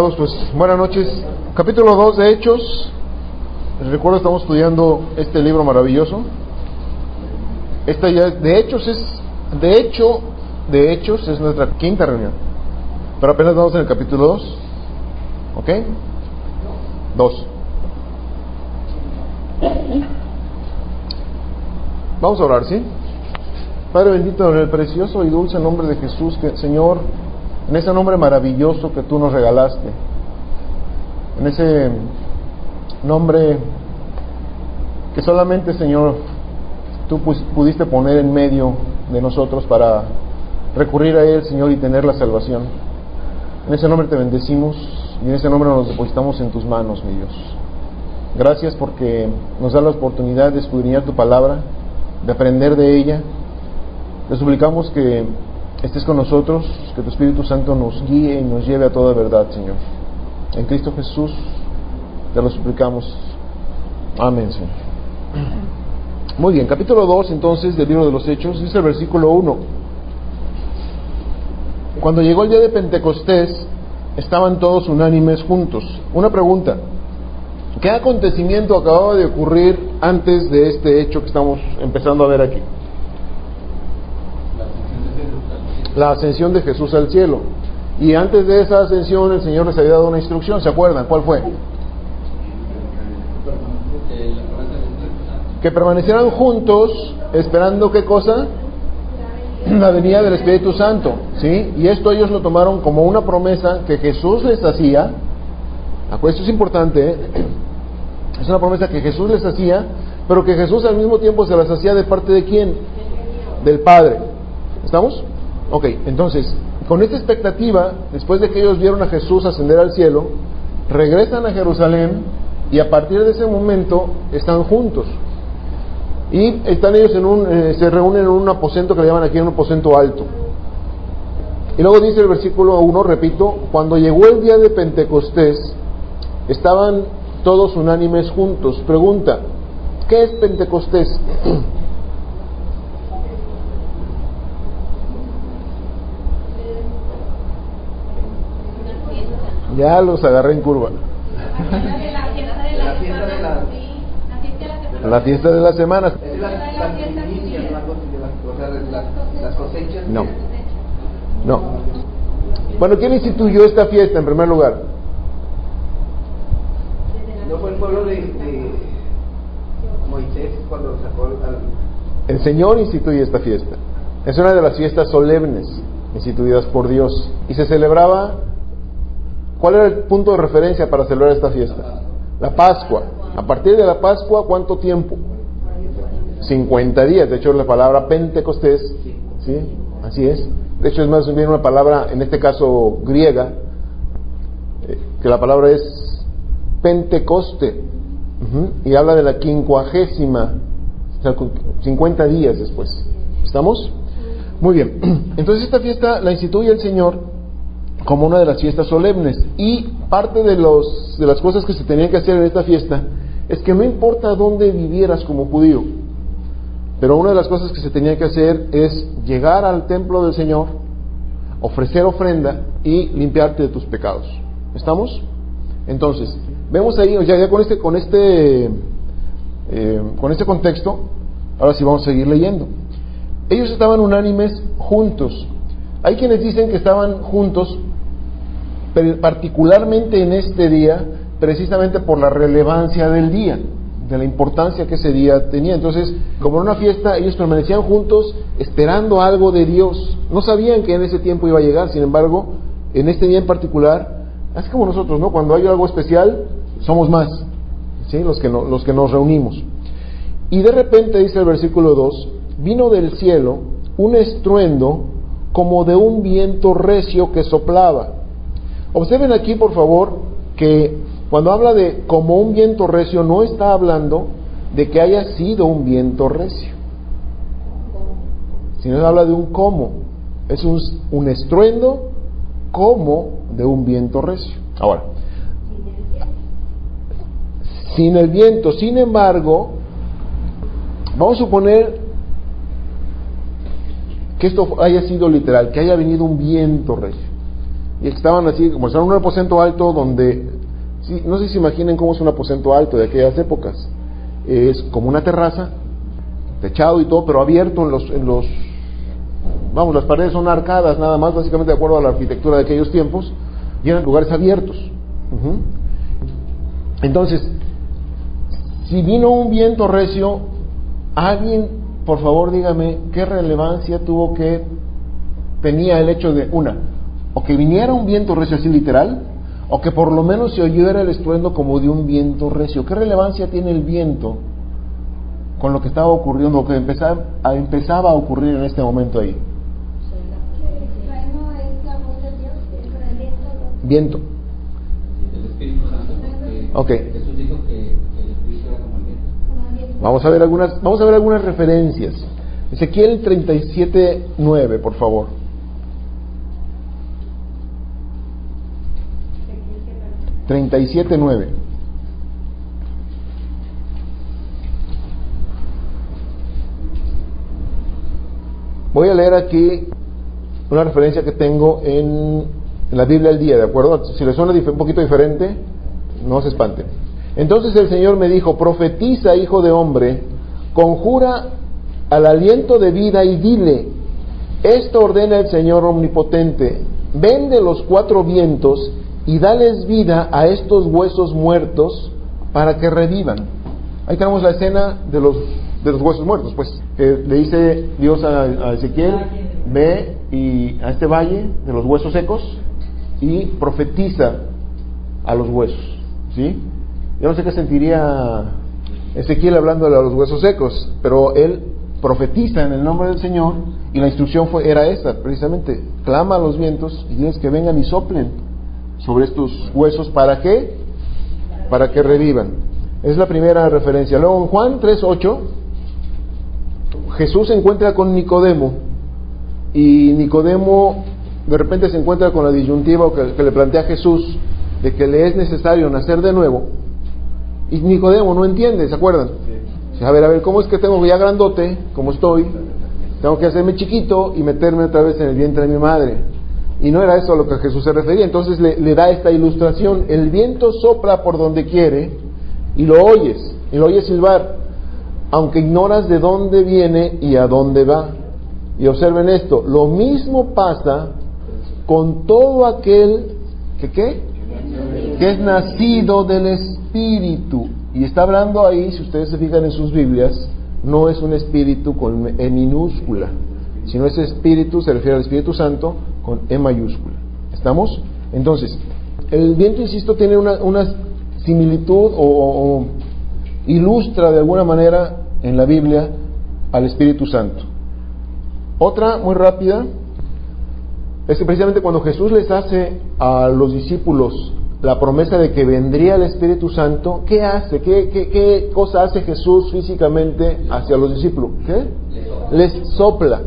amados, pues buenas noches. Capítulo 2 de Hechos. Les recuerdo, estamos estudiando este libro maravilloso. Esta ya de Hechos es nuestra quinta reunión, pero apenas vamos en el capítulo 2. ¿Ok? 2. Vamos a orar, ¿sí? Padre bendito, en el precioso y dulce nombre de Jesús, que Señor, en ese nombre maravilloso que tú nos regalaste, en ese nombre que solamente, Señor, tú pudiste poner en medio de nosotros para recurrir a Él, Señor, y tener la salvación. En ese nombre te bendecimos y en ese nombre nos depositamos en tus manos, mi Dios. Gracias porque nos da la oportunidad de escudriñar tu palabra, de aprender de ella. Te suplicamos que estés con nosotros, que tu Espíritu Santo nos guíe y nos lleve a toda verdad, Señor. En Cristo Jesús te lo suplicamos. Amén, Señor. Muy bien, capítulo 2 entonces del libro de los Hechos, dice el versículo 1. Cuando llegó el día de Pentecostés, estaban todos unánimes juntos. Una pregunta: ¿qué acontecimiento acababa de ocurrir antes de este hecho que estamos empezando a ver aquí? La ascensión de Jesús al cielo. Y antes de esa ascensión el Señor les había dado una instrucción, ¿se acuerdan? ¿Cuál fue? Que permanecieran juntos, esperando ¿qué cosa? La venida del Espíritu Santo, ¿sí? Y esto ellos lo tomaron como una promesa que Jesús les hacía. Esto es importante, ¿eh? Es una promesa que Jesús les hacía, pero que Jesús al mismo tiempo se las hacía de parte de ¿quién? Del Padre. ¿Estamos? Ok, entonces, con esta expectativa, después de que ellos vieron a Jesús ascender al cielo, regresan a Jerusalén y a partir de ese momento están juntos. Y están ellos se reúnen en un aposento que le llaman aquí un aposento alto. Y luego dice el versículo 1, repito, cuando llegó el día de Pentecostés, estaban todos unánimes juntos. Pregunta: ¿qué es Pentecostés? Ya los agarré en curva. La fiesta de las semanas. Las cosechas. No. Bueno, ¿quién instituyó esta fiesta en primer lugar? ¿No fue el pueblo de Moisés cuando sacó El Señor instituye esta fiesta. Es una de las fiestas solemnes instituidas por Dios. Y se celebraba... ¿Cuál era el punto de referencia para celebrar esta fiesta? La Pascua. A partir de la Pascua, ¿cuánto tiempo? 50 días. De hecho, la palabra Pentecostés, ¿sí? Así es. De hecho, es más bien una palabra, en este caso griega, que la palabra es Pentecoste. Y habla de la 50ª, o sea, 50 días después. ¿Estamos? Muy bien. Entonces, esta fiesta la instituye el Señor como una de las fiestas solemnes, y parte de las cosas que se tenían que hacer en esta fiesta es que no importa dónde vivieras como judío, pero una de las cosas que se tenía que hacer es llegar al templo del Señor, ofrecer ofrenda y limpiarte de tus pecados. ¿Estamos? Entonces, vemos ahí, ya con este contexto, ahora sí vamos a seguir leyendo. Ellos estaban unánimes juntos. Hay quienes dicen que estaban juntos particularmente en este día, precisamente por la relevancia del día, de la importancia que ese día tenía. Entonces, como en una fiesta, ellos permanecían juntos esperando algo de Dios. No sabían que en ese tiempo iba a llegar. Sin embargo, en este día en particular, así como nosotros, ¿no? Cuando hay algo especial, somos más, ¿sí? Los que nos reunimos. Y de repente, dice el versículo 2, vino del cielo un estruendo como de un viento recio que soplaba. Observen aquí, por favor, que cuando habla de como un viento recio, no está hablando de que haya sido un viento recio, sino habla de un como. Es un estruendo como de un viento recio. Ahora, sin el viento, sin embargo, vamos a suponer que esto haya sido literal, que haya venido un viento recio. y estaban así, como estaban en un aposento alto donde, sí, no sé si imaginen cómo es un aposento alto de aquellas épocas. Es como una terraza, techado y todo, pero abierto vamos, las paredes son arcadas nada más, básicamente de acuerdo a la arquitectura de aquellos tiempos, y eran lugares abiertos. Entonces, si vino un viento recio, alguien, por favor, dígame, ¿qué relevancia tenía el hecho de, o que viniera un viento recio así literal, o que por lo menos se oyera el estruendo como de un viento recio? ¿Qué relevancia tiene el viento con lo que estaba ocurriendo, lo que empezaba a ocurrir en este momento ahí? Viento. El Espíritu Santo. Ok. Jesús dijo que el Espíritu era como el viento. Vamos a ver algunas referencias. Ezequiel 37:9, por favor. (37:9). Voy a leer aquí una referencia que tengo en la Biblia al día, ¿de acuerdo? Si les suena un poquito diferente, no se espanten. Entonces el Señor me dijo: profetiza, hijo de hombre, conjura al aliento de vida y dile: esto ordena el Señor omnipotente, ven de los 4 vientos y dales vida a estos huesos muertos para que revivan. Ahí tenemos la escena de los huesos muertos, pues. Le dice Dios a Ezequiel: ve a este valle de los huesos secos y profetiza a los huesos, ¿sí? Yo no sé qué sentiría Ezequiel hablándole a los huesos secos, pero él profetiza en el nombre del Señor, y la instrucción era esa, precisamente: clama a los vientos y diles que vengan y soplen sobre estos huesos. ¿Para qué? Para que revivan. Es la primera referencia. Luego en Juan 3:8, Jesús se encuentra con Nicodemo, y Nicodemo de repente se encuentra con la disyuntiva que le plantea Jesús de que le es necesario nacer de nuevo, y Nicodemo no entiende, ¿se acuerdan? A ver, ¿cómo es que tengo ya grandote, como estoy, tengo que hacerme chiquito y meterme otra vez en el vientre de mi madre? Y no era eso a lo que Jesús se refería. Entonces le da esta ilustración: el viento sopla por donde quiere y lo oyes silbar, aunque ignoras de dónde viene y a dónde va. Y observen esto: lo mismo pasa con todo aquel que es nacido del Espíritu. Y está hablando ahí, si ustedes se fijan en sus Biblias, no es un espíritu con E minúscula, sino ese espíritu se refiere al Espíritu Santo con E mayúscula. ¿Estamos? Entonces, el viento, insisto, tiene una similitud o ilustra de alguna manera en la Biblia al Espíritu Santo. Otra muy rápida es que precisamente cuando Jesús les hace a los discípulos la promesa de que vendría el Espíritu Santo, ¿qué hace? ¿Qué cosa hace Jesús físicamente hacia los discípulos? ¿Qué? Les sopla.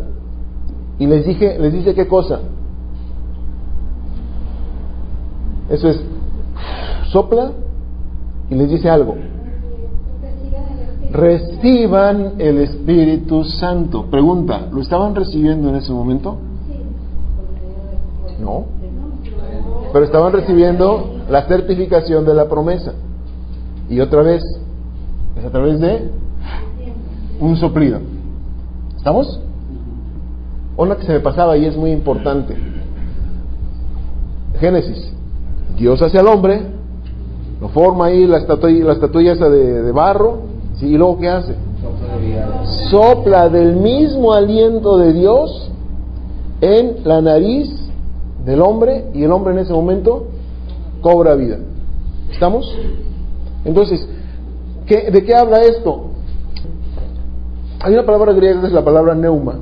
Y les dice ¿qué cosa? Eso es, sopla y les dice algo: reciban el Espíritu Santo. Pregunta: ¿lo estaban recibiendo en ese momento? No, pero estaban recibiendo la certificación de la promesa. Y otra vez, es a través de un soplido. ¿Estamos? Una que se me pasaba y es muy importante. Génesis: Dios hace al hombre, lo forma ahí, la estatuilla esa de barro, ¿sí? Y luego ¿qué hace? Sopla del mismo aliento de Dios en la nariz del hombre, y el hombre en ese momento cobra vida. ¿Estamos? Entonces, ¿de qué habla esto? Hay una palabra griega que es la palabra neuma,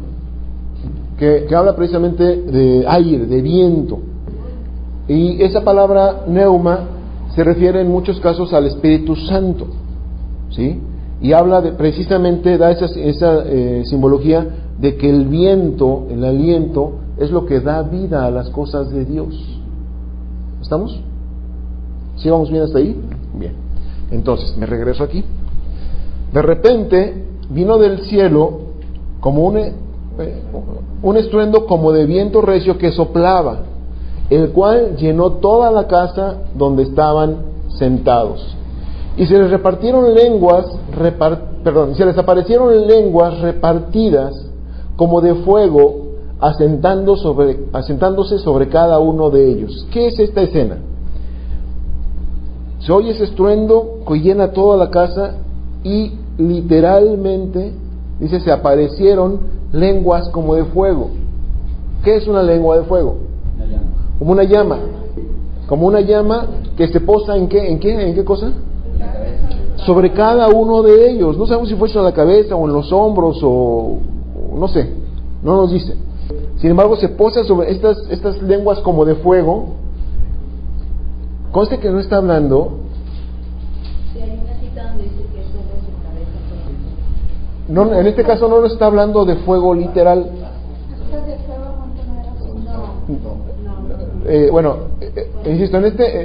que habla precisamente de aire, de viento. Y esa palabra neuma se refiere en muchos casos al Espíritu Santo, ¿sí? Y habla precisamente, da esa simbología de que el viento, el aliento, es lo que da vida a las cosas de Dios. ¿Estamos? ¿Sí vamos bien hasta ahí? Bien. Entonces, me regreso aquí. De repente vino del cielo como un estruendo como de viento recio que soplaba, el cual llenó toda la casa donde estaban sentados. Y se les repartieron lenguas, se les aparecieron lenguas repartidas como de fuego, asentándose sobre cada uno de ellos. ¿Qué es esta escena? Se oye ese estruendo que llena toda la casa y literalmente, dice, se aparecieron lenguas como de fuego. ¿Qué es una lengua de fuego? Una llama. Como una llama. Como una llama que se posa ¿en qué? ¿En qué cosa? En la cabeza. Sobre cada uno de ellos. No sabemos si fue en la cabeza o en los hombros o no sé. No nos dice. Sin embargo, se posa sobre estas lenguas como de fuego. Conste que no está hablando. Sí, hay una cita donde dice que es sobre su cabeza. No, en este caso no nos está hablando de fuego literal. Insisto,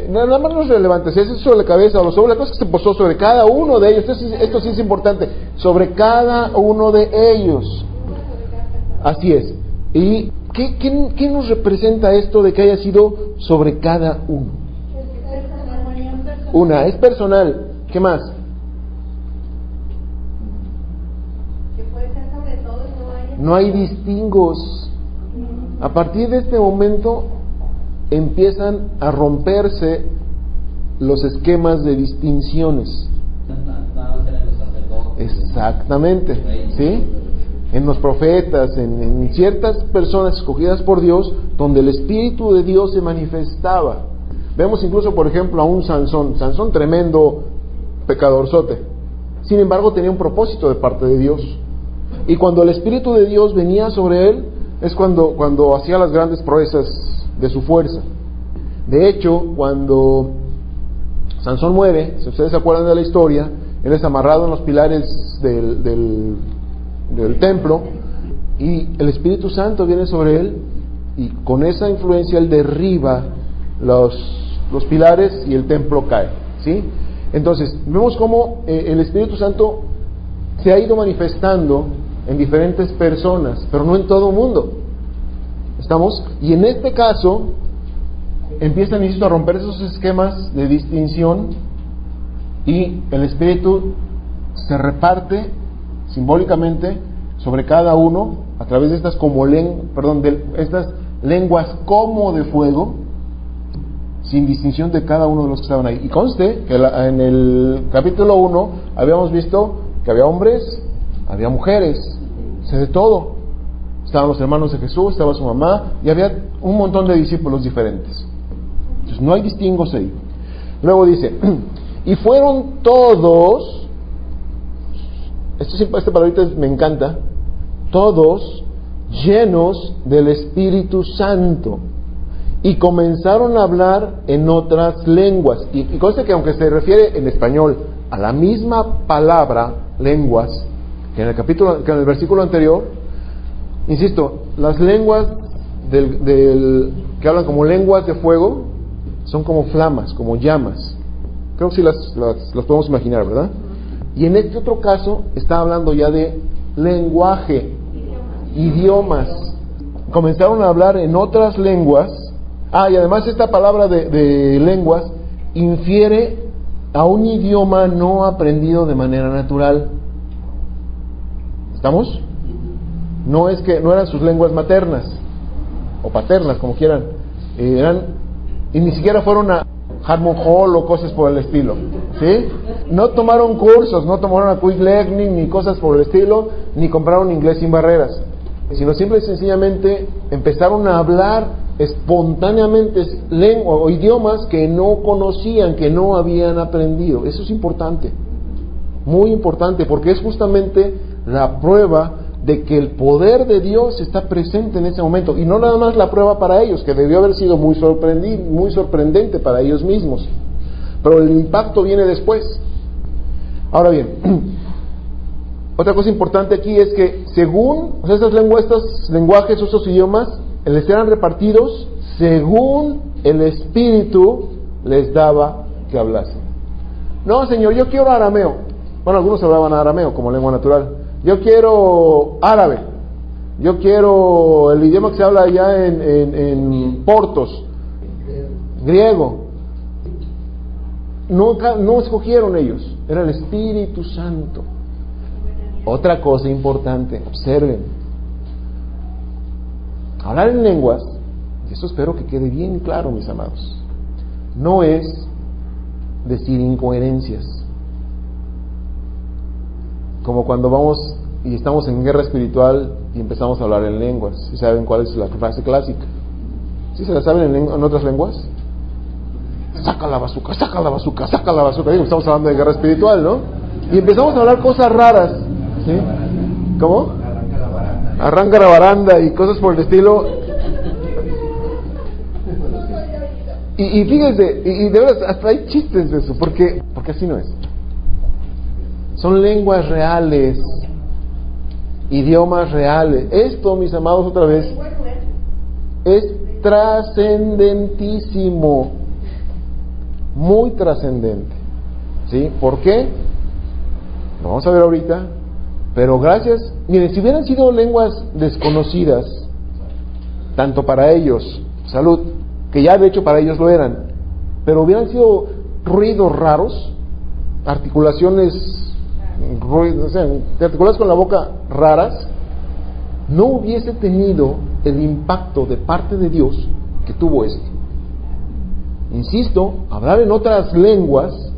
nada más no es relevante, si es sobre la cabeza o sobre la cosa que se posó sobre cada uno de ellos. Esto sí es importante, sobre cada uno de ellos. Así es. ¿Y qué nos representa esto de que haya sido sobre cada uno? Una, es personal. ¿Qué más? Que puede ser sobre todo y No hay distingos. A partir de este momento empiezan a romperse los esquemas de distinciones. Nada más eran los sacerdotes. Exactamente, ¿sí? En los profetas, en ciertas personas escogidas por Dios, donde el Espíritu de Dios se manifestaba. Vemos incluso, por ejemplo, a un Sansón, tremendo pecadorzote. Sin embargo, tenía un propósito de parte de Dios. Y cuando el Espíritu de Dios venía sobre él, es cuando hacía las grandes proezas de su fuerza. De hecho, cuando Sansón muere, si ustedes se acuerdan de la historia, él es amarrado en los pilares del templo, y el Espíritu Santo viene sobre él, y con esa influencia él derriba los pilares y el templo cae, ¿sí? Entonces, vemos cómo el Espíritu Santo se ha ido manifestando en diferentes personas, pero no en todo el mundo. ¿Estamos? Y en este caso empiezan a romper esos esquemas de distinción, y el Espíritu se reparte simbólicamente sobre cada uno a través de estas estas lenguas como de fuego, sin distinción de cada uno de los que estaban ahí. Y conste que en el capítulo 1 habíamos visto que había hombres, había mujeres, de todo. Estaban los hermanos de Jesús, estaba su mamá, y había un montón de discípulos diferentes. Entonces no hay distingos ahí. Luego dice, y fueron todos, esta palabrita me encanta, todos llenos del Espíritu Santo, y comenzaron a hablar en otras lenguas. Y conste que aunque se refiere en español a la misma palabra, lenguas, que en el versículo anterior, insisto, las lenguas que hablan como lenguas de fuego son como flamas, como llamas. Creo que sí las podemos imaginar, ¿verdad? Y en este otro caso está hablando ya de lenguaje, idiomas. Comenzaron a hablar en otras lenguas. Y además esta palabra de lenguas infiere a un idioma no aprendido de manera natural. ¿Estamos? No eran sus lenguas maternas o paternas, como quieran. Y ni siquiera fueron a Harmon Hall o cosas por el estilo, ¿sí? No tomaron cursos, no tomaron a Quick Learning ni cosas por el estilo, ni compraron Inglés sin barreras, sino simple y sencillamente empezaron a hablar espontáneamente lenguas o idiomas que no conocían, que no habían aprendido. Eso es importante, muy importante, porque es justamente la prueba de que el poder de Dios está presente en ese momento, y no nada más la prueba para ellos, que debió haber sido muy sorprendente para ellos mismos, pero el impacto viene después. Ahora bien, otra cosa importante aquí es que según estas lenguas, estos lenguajes, estos idiomas, les eran repartidos según el Espíritu les daba que hablasen. No, Señor, yo quiero arameo. Bueno, algunos hablaban arameo como lengua natural. Yo quiero árabe. Yo quiero el idioma que se habla allá en Portos. griego. No escogieron ellos, era el Espíritu Santo. Otra cosa importante, observen. Hablar en lenguas, y esto espero que quede bien claro, mis amados, no es decir incoherencias. Como cuando vamos y estamos en guerra espiritual y empezamos a hablar en lenguas. ¿Sí saben cuál es la frase clásica? ¿Sí se la saben en otras lenguas? Saca la bazuca, saca la bazuca, saca la bazuca. Digo, estamos hablando de guerra espiritual, ¿no? Y empezamos a hablar cosas raras, ¿sí? ¿Cómo? Arranca la baranda y cosas por el estilo. Y fíjense, y de verdad hasta hay chistes de eso, porque así no es. Son lenguas reales, idiomas reales. Esto, mis amados, otra vez, es trascendentísimo, muy trascendente. ¿Sí? ¿Por qué? Lo vamos a ver ahorita. Pero gracias, miren, si hubieran sido lenguas desconocidas, tanto para ellos, salud, que ya de hecho para ellos lo eran, pero hubieran sido ruidos raros, articulaciones, o sea, te articulas con la boca raras, no hubiese tenido el impacto de parte de Dios que tuvo esto. Insisto, hablar en otras lenguas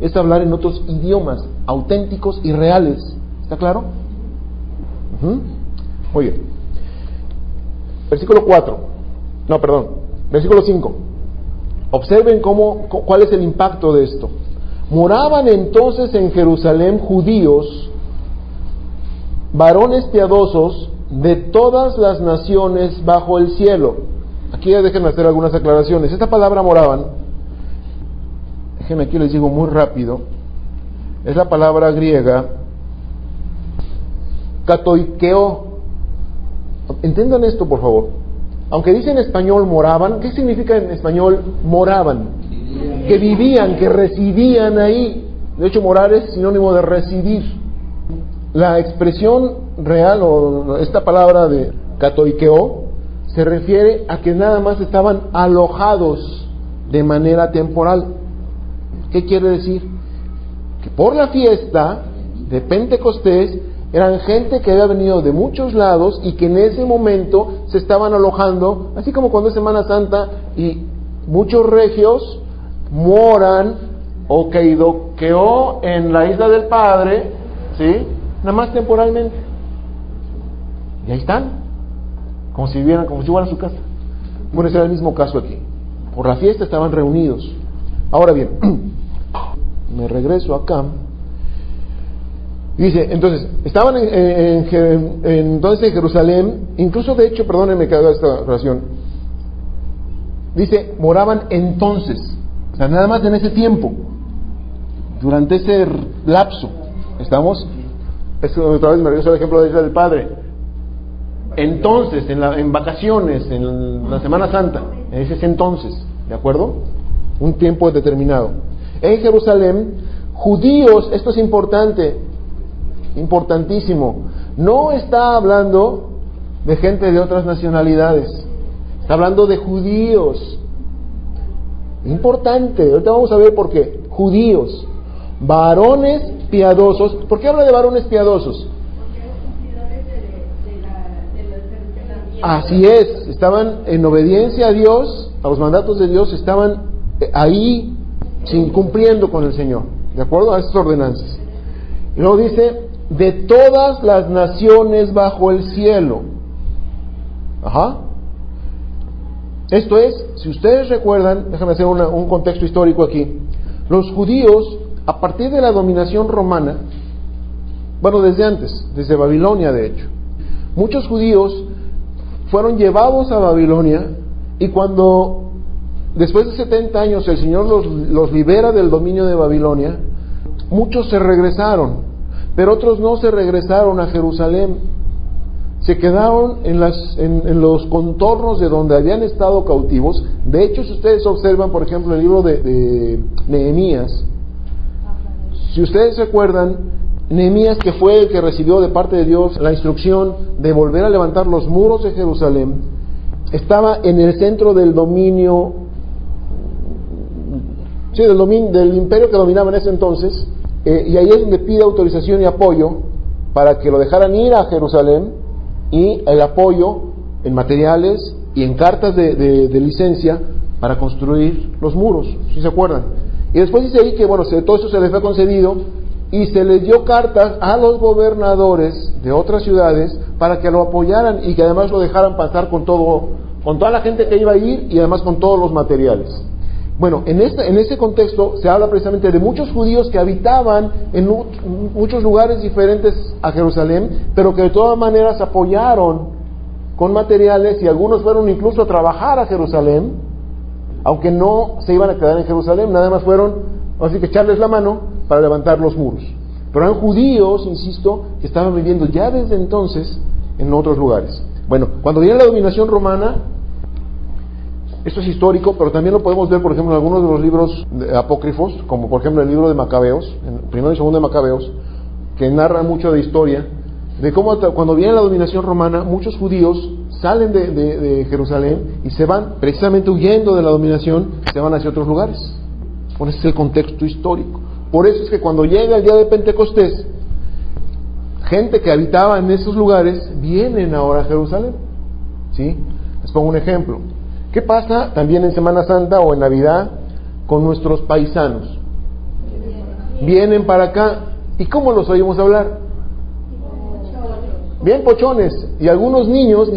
es hablar en otros idiomas auténticos y reales. ¿Está claro? Oye, versículo 4. No, perdón. Versículo 5. Observen cuál es el impacto de esto. Moraban entonces en Jerusalén judíos, varones piadosos de todas las naciones bajo el cielo. Aquí ya déjenme hacer algunas aclaraciones. Esta palabra moraban, déjenme aquí les digo muy rápido, es la palabra griega katoikeo. Entiendan esto, por favor. Aunque dice en español moraban, ¿qué significa en español moraban? Que vivían, que residían ahí. De hecho, morar es sinónimo de residir. La expresión real, o esta palabra de katoikeo, se refiere a que nada más estaban alojados de manera temporal. ¿Qué quiere decir? Que por la fiesta de Pentecostés eran gente que había venido de muchos lados y que en ese momento se estaban alojando, así como cuando es Semana Santa y muchos regios moran o keidoqueo en la isla del Padre, ¿sí? Nada más temporalmente. Y ahí están, como si vivieran, como si fueran a su casa. Bueno, ese era el mismo caso aquí. Por la fiesta estaban reunidos. Ahora bien, me regreso acá. Dice, entonces, estaban entonces en Jerusalén, incluso de hecho, perdónenme que haga esta oración, dice, moraban entonces, o sea, nada más en ese tiempo, durante ese lapso, estamos, otra vez me regreso al ejemplo de la isla del Padre, entonces, en vacaciones, en la Semana Santa, ese es entonces, ¿de acuerdo? Un tiempo determinado. En Jerusalén, judíos, esto es importante, importantísimo, no está hablando de gente de otras nacionalidades, está hablando de judíos. Importante, ahorita vamos a ver por qué. Judíos, varones piadosos. ¿Por qué habla de varones piadosos? Así es, estaban en obediencia a Dios, a los mandatos de Dios, estaban ahí cumpliendo con el Señor, de acuerdo a estas ordenanzas. Y luego dice, de todas las naciones bajo el cielo. Ajá. Esto es, si ustedes recuerdan, déjame hacer un contexto histórico aquí. Los judíos, a partir de la dominación romana, bueno, desde antes, desde Babilonia de hecho, muchos judíos fueron llevados a Babilonia, y cuando después de 70 años el Señor los libera del dominio de Babilonia, muchos se regresaron, pero otros no se regresaron a Jerusalén, se quedaron en los contornos de donde habían estado cautivos. De hecho, si ustedes observan, por ejemplo, el libro de Nehemías, si ustedes se acuerdan, Nehemías, que fue el que recibió de parte de Dios la instrucción de volver a levantar los muros de Jerusalén, estaba en el centro del dominio Sí, del imperio que dominaba en ese entonces, y ahí es donde pide autorización y apoyo para que lo dejaran ir a Jerusalén, y el apoyo en materiales y en cartas de licencia para construir los muros, si se acuerdan. Y después dice ahí que, bueno, todo eso se les fue concedido y se les dio cartas a los gobernadores de otras ciudades para que lo apoyaran y que además lo dejaran pasar con toda la gente que iba a ir y además con todos los materiales. Bueno, en ese contexto se habla precisamente de muchos judíos que habitaban en muchos lugares diferentes a Jerusalén, pero que de todas maneras apoyaron con materiales, y algunos fueron incluso a trabajar a Jerusalén, aunque no se iban a quedar en Jerusalén, nada más fueron, así que echarles la mano para levantar los muros. Pero eran judíos, insisto, que estaban viviendo ya desde entonces en otros lugares. Bueno, cuando viene la dominación romana, esto es histórico, pero también lo podemos ver, por ejemplo, en algunos de los libros apócrifos, como por ejemplo el libro de Macabeos, el primero y segundo de Macabeos, que narran mucho de historia, de cómo cuando viene la dominación romana, muchos judíos salen de Jerusalén y se van, precisamente huyendo de la dominación, se van hacia otros lugares. Por ese es el contexto histórico. Por eso es que cuando llega el día de Pentecostés, gente que habitaba en esos lugares vienen ahora a Jerusalén. ¿Sí? Les pongo un ejemplo. ¿Qué pasa también en Semana Santa o en Navidad con nuestros paisanos? Vienen para acá. ¿Y cómo los oímos hablar? Bien pochones. Y algunos niños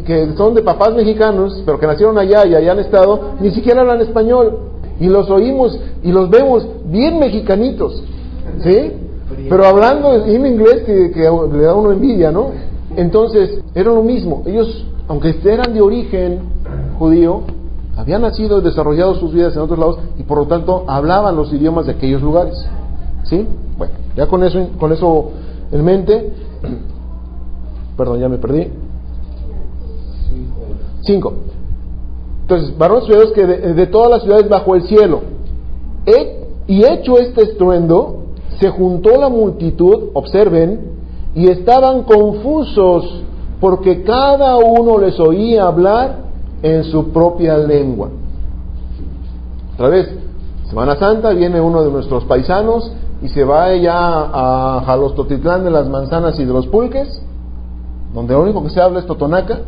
que son de papás mexicanos, pero que nacieron allá y allá han estado, ni siquiera hablan español. Y los oímos y los vemos bien mexicanitos. ¿Sí? Pero hablando en inglés que le da uno envidia, ¿no? Entonces, era lo mismo. Ellos, aunque eran de origen judío, habían nacido y desarrollado sus vidas en otros lados y por lo tanto hablaban los idiomas de aquellos lugares. ¿Sí? Bueno, ya con eso en mente, perdón, ya me perdí. 5. Entonces, varones estudiados que de todas las ciudades bajo el cielo, y hecho este estruendo, se juntó la multitud, observen, y estaban confusos porque cada uno les oía hablar en su propia lengua. Otra vez, Semana Santa, viene uno de nuestros paisanos y se va allá a Jalostotitlán de las manzanas y de los pulques, donde lo único que se habla es totonaca,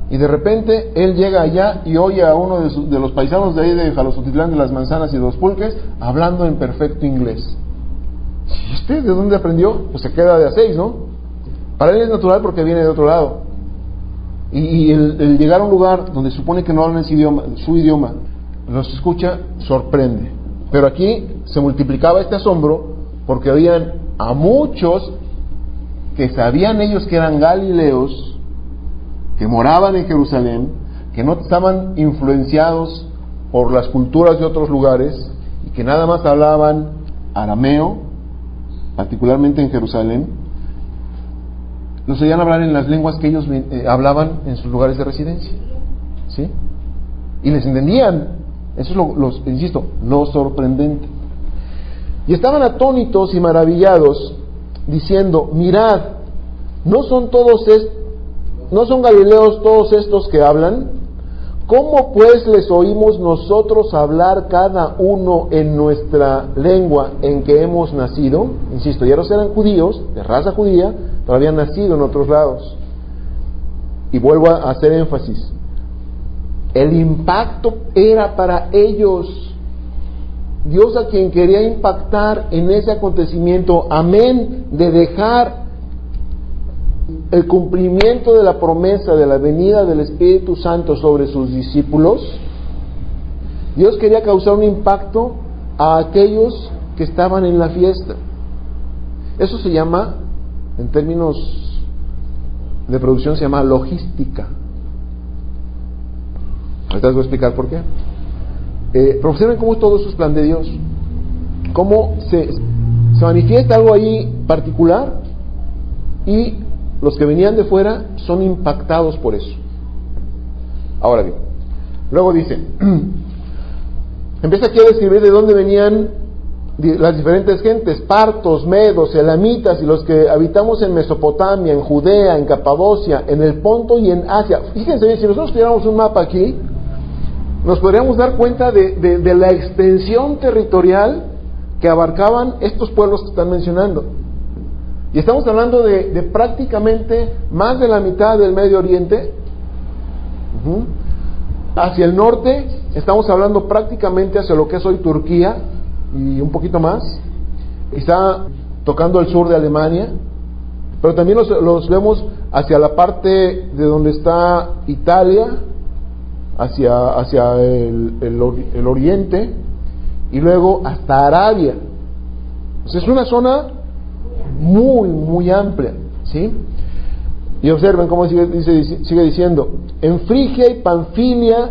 y de repente él llega allá y oye a uno de los paisanos de ahí de Jalostotitlán de las manzanas y de los pulques hablando en perfecto inglés. ¿Y usted de dónde aprendió? Pues se queda de a 6, ¿no? Para él es natural porque viene de otro lado. Y el llegar a un lugar donde supone que no hablan su idioma, los escucha, sorprende. Pero aquí se multiplicaba este asombro porque oían a muchos que sabían ellos que eran galileos, que moraban en Jerusalén, que no estaban influenciados por las culturas de otros lugares y que nada más hablaban arameo, particularmente en Jerusalén. Los oían hablar en las lenguas que ellos hablaban en sus lugares de residencia, ¿sí? Y les entendían. Eso es insisto, lo sorprendente. Y estaban atónitos y maravillados, diciendo: mirad, ¿no son galileos todos estos que hablan? ¿Cómo pues les oímos nosotros hablar cada uno en nuestra lengua en que hemos nacido? Insisto, ya no eran judíos, de raza judía, pero habían nacido en otros lados. Y vuelvo a hacer énfasis. El impacto era para ellos. Dios, a quien quería impactar en ese acontecimiento, amén de dejar el cumplimiento de la promesa de la venida del Espíritu Santo sobre sus discípulos, Dios quería causar un impacto a aquellos que estaban en la fiesta. Eso se llama, en términos de producción, se llama logística. Ahorita les voy a explicar por qué. Pero observen cómo todo eso es plan de Dios. Cómo se manifiesta algo ahí particular y los que venían de fuera son impactados por eso. Ahora bien, luego dice, empieza aquí a describir de dónde venían las diferentes gentes: partos, medos, elamitas y los que habitamos en Mesopotamia, en Judea, en Capadocia, en el Ponto y en Asia. Fíjense bien, si nosotros tuviéramos un mapa aquí, nos podríamos dar cuenta de la extensión territorial que abarcaban estos pueblos que están mencionando. Y estamos hablando de prácticamente más de la mitad del Medio Oriente. Hacia el norte estamos hablando prácticamente hacia lo que es hoy Turquía y un poquito más, quizá tocando el sur de Alemania, pero también los vemos hacia la parte de donde está Italia, hacia el oriente, y luego hasta Arabia. Entonces es una zona muy, muy amplia, ¿sí? Y observen cómo sigue diciendo: en Frigia y Panfilia,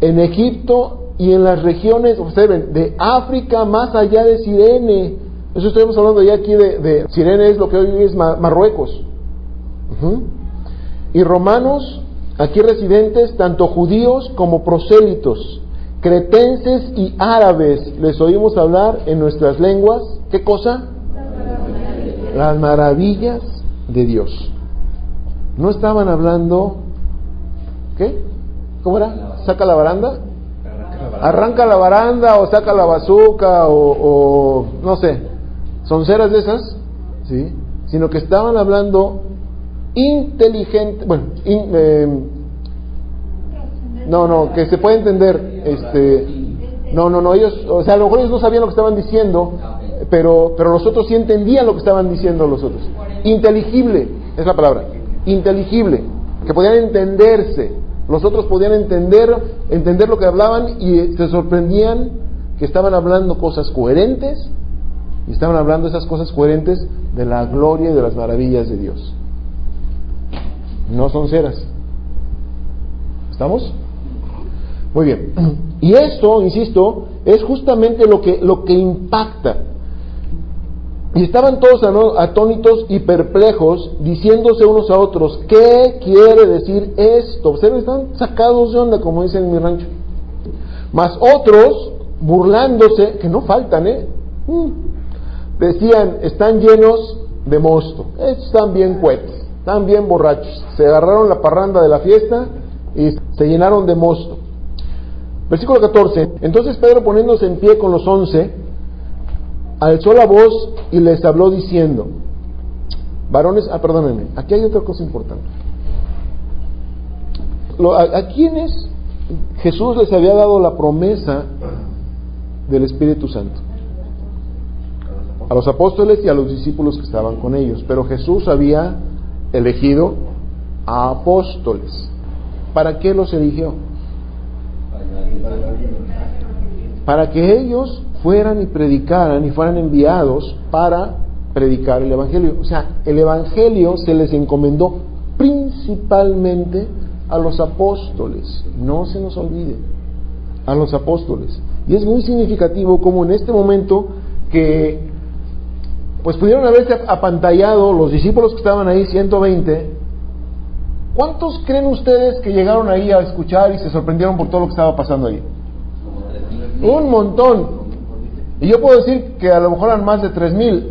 en Egipto y en las regiones, observen, de África más allá de Cirene. Eso estamos hablando ya aquí de Cirene, es lo que hoy es Marruecos. Y romanos, aquí residentes, tanto judíos como prosélitos, cretenses y árabes, les oímos hablar en nuestras lenguas, ¿qué cosa? Las maravillas de Dios. No estaban hablando, ¿qué? ¿Cómo era? ¿Saca la baranda? Arranca la baranda, o saca la bazuca, o no sé, sonceras de esas, ¿sí? Sino que estaban hablando inteligente, bueno, que se puede entender, ellos, o sea, a lo mejor ellos no sabían lo que estaban diciendo, pero los otros sí entendían lo que estaban diciendo los otros. Inteligible es la palabra, inteligible, que podían entenderse. Los otros podían entender lo que hablaban, y se sorprendían que estaban hablando cosas coherentes, y estaban hablando esas cosas coherentes de la gloria y de las maravillas de Dios. No son ceras. ¿Estamos? Muy bien. Y esto, insisto, es justamente lo que impacta. Y estaban todos atónitos y perplejos, diciéndose unos a otros: ¿qué quiere decir esto? Ustedes están sacados de onda, como dicen en mi rancho. Mas otros, burlándose, que no faltan, decían: están llenos de mosto, están bien cuetes, están bien borrachos. Se agarraron la parranda de la fiesta y se llenaron de mosto. Versículo 14. Entonces Pedro, poniéndose en pie con los 11, alzó la voz y les habló diciendo: varones, perdónenme, aquí hay otra cosa importante. ¿A quiénes Jesús les había dado la promesa del Espíritu Santo? A los apóstoles y a los discípulos que estaban con ellos. Pero Jesús había elegido a apóstoles. ¿Para qué los eligió? Para que ellos fueran y predicaran, y fueran enviados para predicar el Evangelio. O sea, el Evangelio se les encomendó principalmente a los apóstoles. No se nos olvide, a los apóstoles. Y es muy significativo como en este momento que pues pudieron haberse apantallado los discípulos que estaban ahí, 120. ¿Cuántos creen ustedes que llegaron ahí a escuchar y se sorprendieron por todo lo que estaba pasando ahí? Un montón. Y yo puedo decir que a lo mejor eran más de 3,000.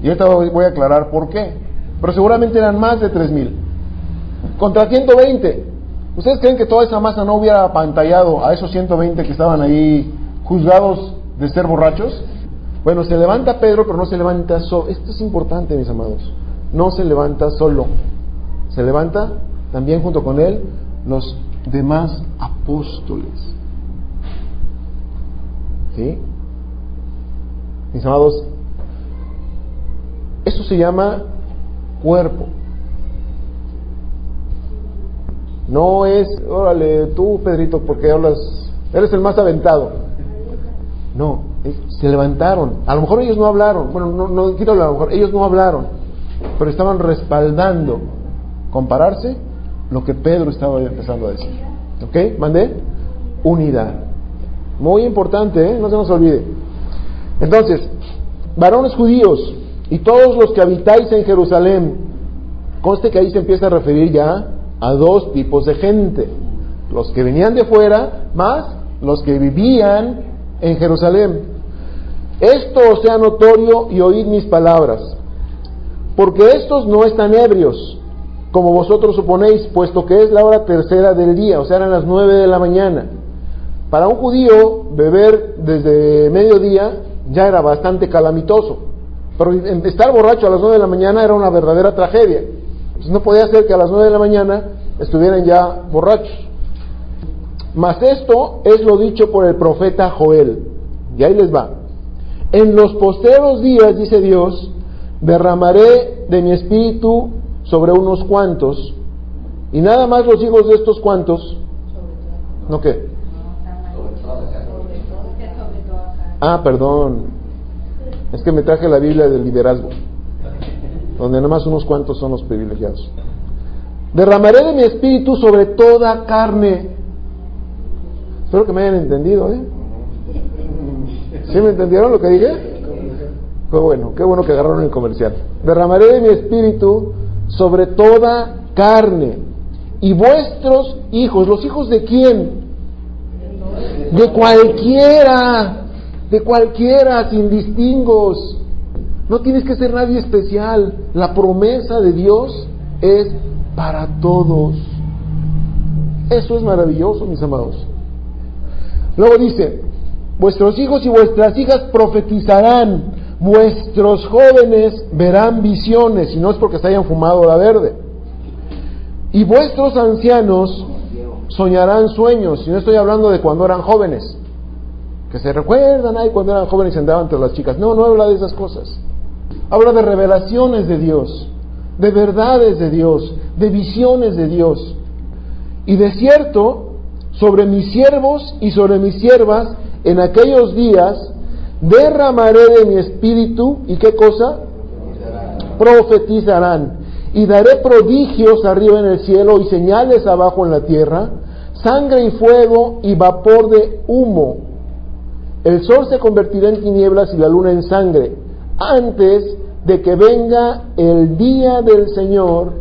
Y ahorita voy a aclarar por qué. Pero seguramente eran más de 3,000. Contra 120. ¿Ustedes creen que toda esa masa no hubiera apantallado a esos 120 que estaban ahí juzgados de ser borrachos? Bueno, se levanta Pedro, pero no se levanta solo. Esto es importante, mis amados. No se levanta solo. Se levanta también junto con él los demás apóstoles. ¿Sí? Mis amados, esto se llama cuerpo. No es, órale, tú Pedrito, porque eres el más aventado. No, se levantaron. A lo mejor ellos no hablaron. Bueno, no quiero hablar, a lo mejor ellos no hablaron, pero estaban respaldando, compararse, lo que Pedro estaba empezando a decir. ¿Ok? ¿Mandé? Unidad. Muy importante, no se nos olvide. Entonces, varones judíos y todos los que habitáis en Jerusalén, conste que ahí se empieza a referir ya a dos tipos de gente: los que venían de fuera más los que vivían en Jerusalén. Esto os sea notorio y oíd mis palabras, porque estos no están ebrios, como vosotros suponéis, puesto que es la hora tercera del día, o sea, eran las 9 de la mañana. Para un judío, beber desde mediodía ya era bastante calamitoso, pero estar borracho a las 9 de la mañana era una verdadera tragedia. Entonces no podía ser que a las 9 de la mañana estuvieran ya borrachos. Mas esto es lo dicho por el profeta Joel, y ahí les va. En los postreros días, dice Dios, derramaré de mi espíritu sobre unos cuantos, y nada más los hijos de estos cuantos, ¿no qué? Ah, perdón, es que me traje la Biblia del liderazgo, donde nada más unos cuantos son los privilegiados. Derramaré de mi espíritu sobre toda carne. Espero que me hayan entendido, ¿eh? ¿Sí me entendieron lo que dije? Qué bueno que agarraron el comercial. Derramaré de mi espíritu sobre toda carne, y vuestros hijos. ¿Los hijos de quién? De cualquiera, sin distingos. No tienes que ser nadie especial. La promesa de Dios es para todos. Eso es maravilloso, mis amados. Luego dice, vuestros hijos y vuestras hijas profetizarán, vuestros jóvenes verán visiones, y no es porque se hayan fumado la verde, y vuestros ancianos soñarán sueños, y no estoy hablando de cuando eran jóvenes, que se recuerdan ahí cuando eran jóvenes y andaban entre las chicas. No habla de esas cosas. Habla de revelaciones de Dios, de verdades de Dios, de visiones de Dios. Y de cierto, sobre mis siervos y sobre mis siervas en aquellos días derramaré de mi espíritu, ¿y qué cosa? Profetizarán, y daré prodigios arriba en el cielo y señales abajo en la tierra, sangre y fuego y vapor de humo. El sol se convertirá en tinieblas y la luna en sangre, antes de que venga el día del Señor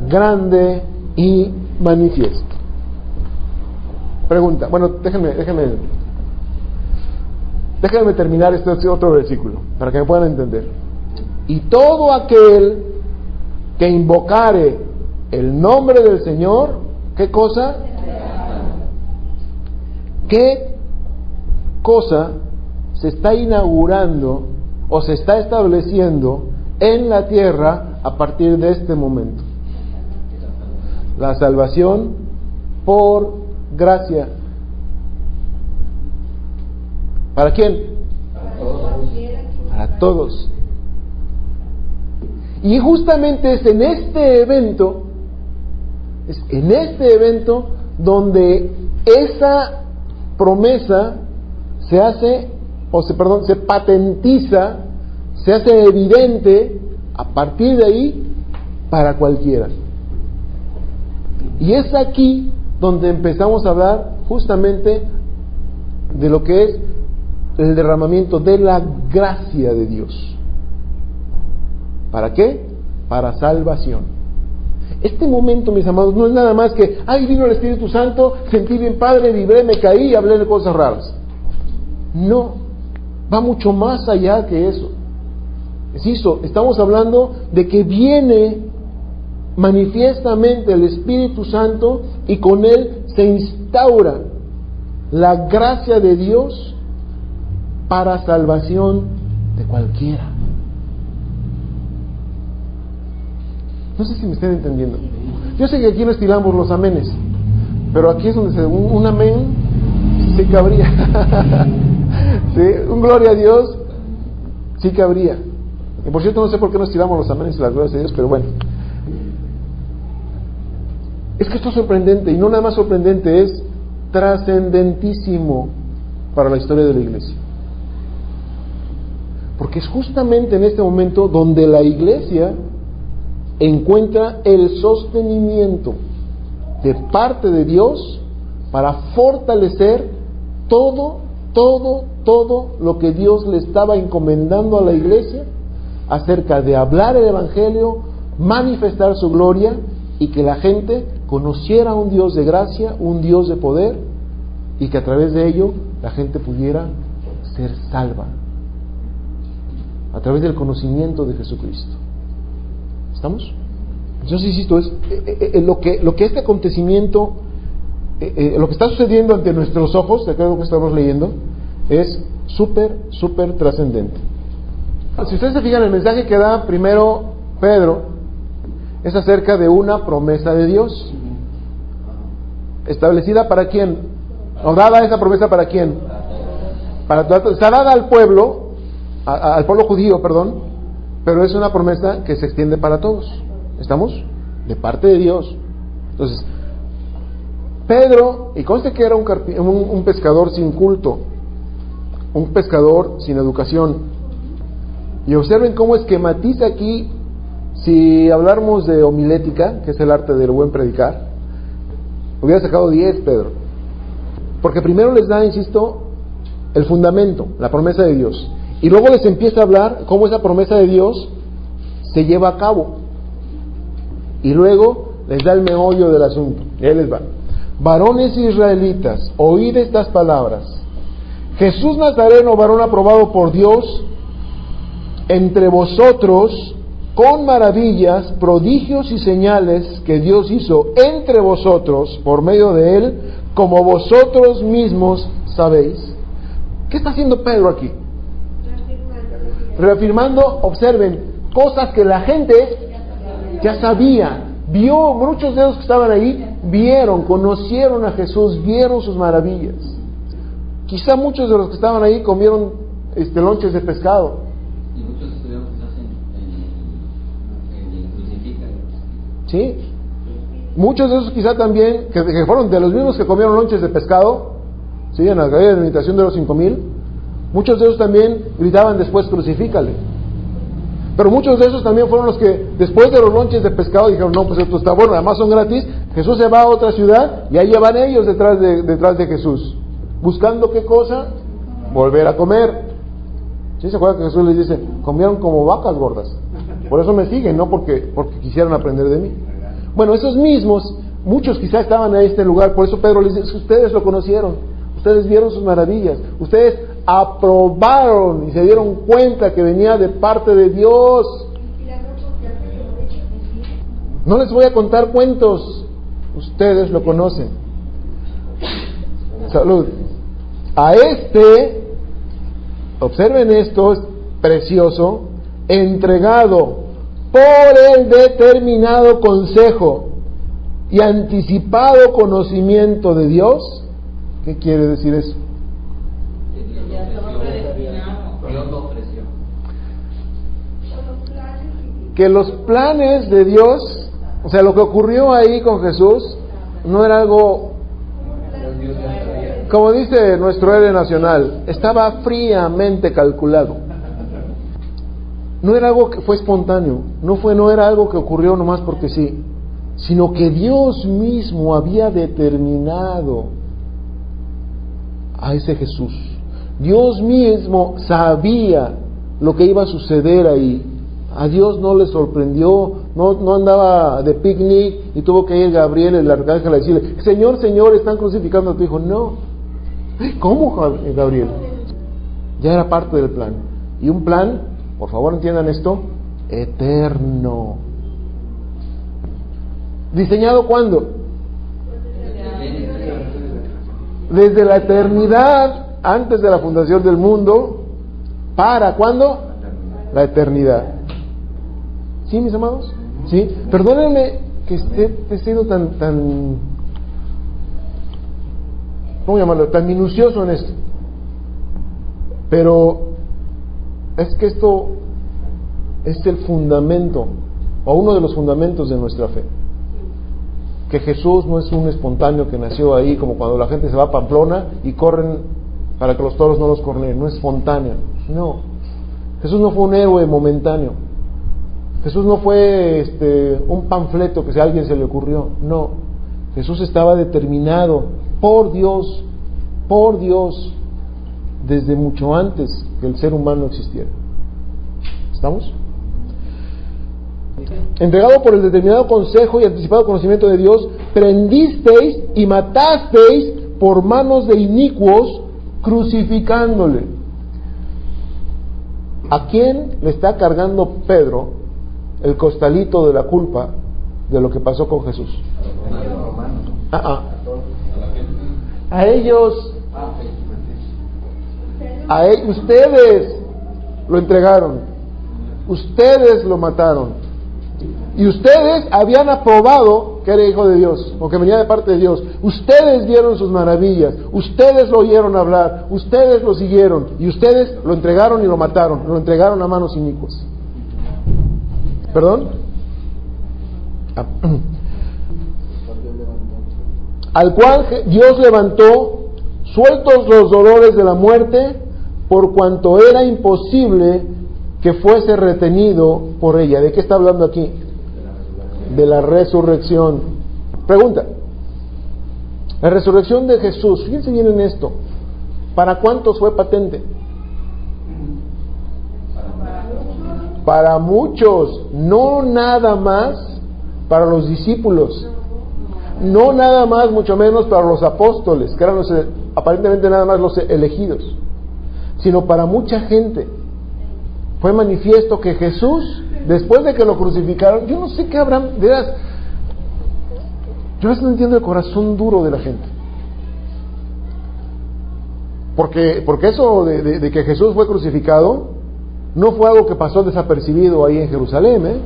grande y manifiesto. Pregunta, bueno, déjenme terminar este otro versículo para que me puedan entender. Y todo aquel que invocare el nombre del Señor, ¿qué cosa? ¿Qué cosa se está inaugurando o se está estableciendo en la tierra a partir de este momento? La salvación por gracia. ¿Para quién? Para todos. Y justamente es en este evento donde esa promesa se patentiza, se hace evidente a partir de ahí para cualquiera. Y es aquí donde empezamos a hablar justamente de lo que es el derramamiento de la gracia de Dios. ¿Para qué? Para salvación. Este momento, mis amados, no es nada más que, ay, vino el Espíritu Santo, sentí bien padre, vibré, me caí y hablé de cosas raras. No, va mucho más allá que eso. Estamos hablando de que viene manifiestamente el Espíritu Santo y con él se instaura la gracia de Dios para salvación de cualquiera. No sé si me están entendiendo. Yo sé que aquí no estiramos los amenes, pero aquí es donde un amén sí cabría. ¿Sí? Un gloria a Dios sí cabría. Y por cierto, no sé por qué no estiramos los amenes y las glorias de Dios, pero bueno. Es que esto es sorprendente, y no nada más sorprendente, es trascendentísimo para la historia de la iglesia. Porque es justamente en este momento donde la iglesia encuentra el sostenimiento de parte de Dios para fortalecer todo lo que Dios le estaba encomendando a la iglesia acerca de hablar el evangelio, manifestar su gloria y que la gente conociera a un Dios de gracia, un Dios de poder, y que a través de ello la gente pudiera ser salva a través del conocimiento de Jesucristo. ¿Estamos? yo sí insisto, es lo que este acontecimiento, lo que está sucediendo ante nuestros ojos, de acuerdo con lo que estamos leyendo, es súper trascendente. Si ustedes se fijan, el mensaje que da primero Pedro es acerca de una promesa de Dios. ¿Establecida para quién? ¿O dada esa promesa para quién? Está dada al pueblo judío, pero es una promesa que se extiende para todos. ¿Estamos? De parte de Dios. Entonces, Pedro, y conste que era un pescador sin culto, un pescador sin educación. Y observen cómo esquematiza aquí, si habláramos de homilética, que es el arte del buen predicar, hubiera sacado 10 Pedro. Porque primero les da, insisto, el fundamento, la promesa de Dios. Y luego les empieza a hablar cómo esa promesa de Dios se lleva a cabo. Y luego les da el meollo del asunto. Y ahí les va. Varones israelitas, oíd estas palabras. Jesús Nazareno, varón aprobado por Dios, entre vosotros, con maravillas, prodigios y señales que Dios hizo entre vosotros, por medio de él, como vosotros mismos sabéis. ¿Qué está haciendo Pedro aquí? Reafirmando, observen, cosas que la gente ya sabía, vio. Muchos de los que estaban ahí vieron, conocieron a Jesús, vieron sus maravillas. Quizá muchos de los que estaban ahí comieron lonches de pescado. Y muchos estuvieron quizás en crucifican. Sí. Muchos de esos quizá también, que fueron de los mismos que comieron lonches de pescado, ¿sí? En la caída de meditación de los 5,000, muchos de esos también gritaban después, crucifícale. Pero muchos de esos también fueron los que después de los lonches de pescado dijeron, no, pues esto está bueno, además son gratis. Jesús se va a otra ciudad y ahí van ellos detrás de Jesús, buscando qué cosa, volver a comer. ¿Sí se acuerdan que Jesús les dice, comieron como vacas gordas? Por eso me siguen, no porque quisieran aprender de mí. Bueno, esos mismos, muchos quizás estaban en este lugar, por eso Pedro les dice, ustedes lo conocieron, ustedes vieron sus maravillas, ustedes aprobaron y se dieron cuenta que venía de parte de Dios. No les voy a contar cuentos, ustedes lo conocen. Salud. A observen esto, es precioso, entregado por el determinado consejo y anticipado conocimiento de Dios. ¿Qué quiere decir eso? Dios lo ofreció. Que los planes de Dios, o sea, lo que ocurrió ahí con Jesús, no era algo, como dice nuestro héroe nacional, estaba fríamente calculado. No era algo que fue espontáneo, no era algo que ocurrió nomás porque sí, sino que Dios mismo había determinado a ese Jesús. Dios mismo sabía lo que iba a suceder ahí. A Dios no le sorprendió, no andaba de picnic y tuvo que ir Gabriel, el arcángel, a decirle, Señor, Señor, están crucificando a tu hijo. No. ¿Cómo, Gabriel? Ya era parte del plan. Y un plan, por favor entiendan esto, eterno. ¿Diseñado cuándo? Desde la eternidad, antes de la fundación del mundo. ¿Para cuándo? La eternidad. ¿Sí, mis amados? ¿Sí? Perdónenme que esté siendo tan ¿cómo llamarlo? Tan minucioso en esto. Pero es que esto es el fundamento, o uno de los fundamentos de nuestra fe. Que Jesús no es un espontáneo que nació ahí, como cuando la gente se va a Pamplona y corren para que los toros no los corneen. No es espontáneo. No. Jesús no fue un héroe momentáneo. Jesús no fue un panfleto que a alguien se le ocurrió. No. Jesús estaba determinado por Dios, desde mucho antes que el ser humano existiera. ¿Estamos? Entregado por el determinado consejo y anticipado conocimiento de Dios, prendisteis y matasteis por manos de inicuos, crucificándole. ¿A quién le está cargando Pedro el costalito de la culpa de lo que pasó con Jesús? A la gente. A ellos, Ok. ustedes lo entregaron, ustedes lo mataron, y ustedes habían aprobado que era hijo de Dios, o que venía de parte de Dios. Ustedes vieron sus maravillas, ustedes lo oyeron hablar, ustedes lo siguieron, y ustedes lo entregaron y lo mataron, lo entregaron a manos inicuas. ¿Perdón? Al cual Dios levantó, sueltos los dolores de la muerte, por cuanto era imposible que fuese retenido por ella. ¿De qué está hablando aquí? De la resurrección. Pregunta: la resurrección de Jesús, fíjense bien en esto, ¿para cuántos fue patente? Para muchos, no nada más para los discípulos, no nada más, mucho menos para los apóstoles, que eran aparentemente nada más los elegidos, sino para mucha gente. Fue manifiesto que Jesús, después de que lo crucificaron, yo no sé qué habrán, verás, yo a veces no entiendo el corazón duro de la gente. Porque eso de que Jesús fue crucificado no fue algo que pasó desapercibido ahí en Jerusalén,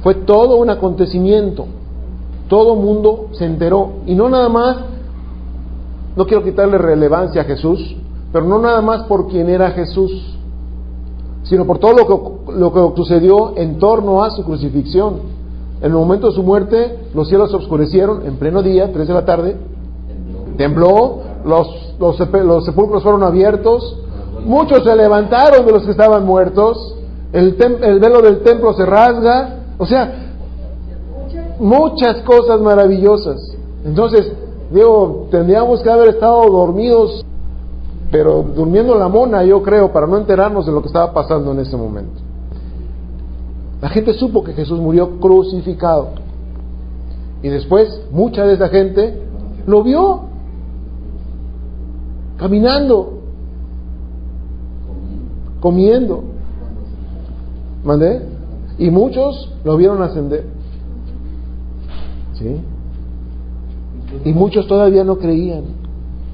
fue todo un acontecimiento. Todo mundo se enteró, y no nada más, no quiero quitarle relevancia a Jesús, pero no nada más por quien era Jesús, sino por todo lo que sucedió en torno a su crucifixión. En el momento de su muerte, los cielos se oscurecieron en pleno día, 3 de la tarde, tembló, los sepulcros fueron abiertos, muchos se levantaron de los que estaban muertos, el velo del templo se rasga, o sea, muchas cosas maravillosas. Entonces, digo, tendríamos que haber estado dormidos, pero durmiendo la mona, yo creo, para no enterarnos de lo que estaba pasando en ese momento. La gente supo que Jesús murió crucificado, y después mucha de esa gente lo vio caminando, comiendo. ¿Mandé? Y muchos lo vieron ascender. ¿Sí? Y muchos todavía no creían.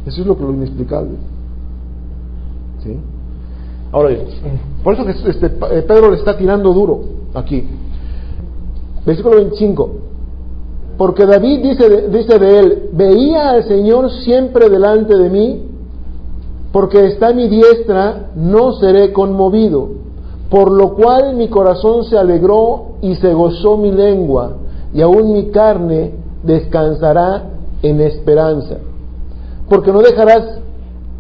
Eso es lo inexplicable. ¿Sí? Ahora bien, por eso que Pedro le está tirando duro aquí. Versículo 25. Porque David dice de él: veía al Señor siempre delante de mí, porque está a mi diestra, no seré conmovido. Por lo cual mi corazón se alegró y se gozó mi lengua, y aún mi carne descansará en esperanza. Porque no dejarás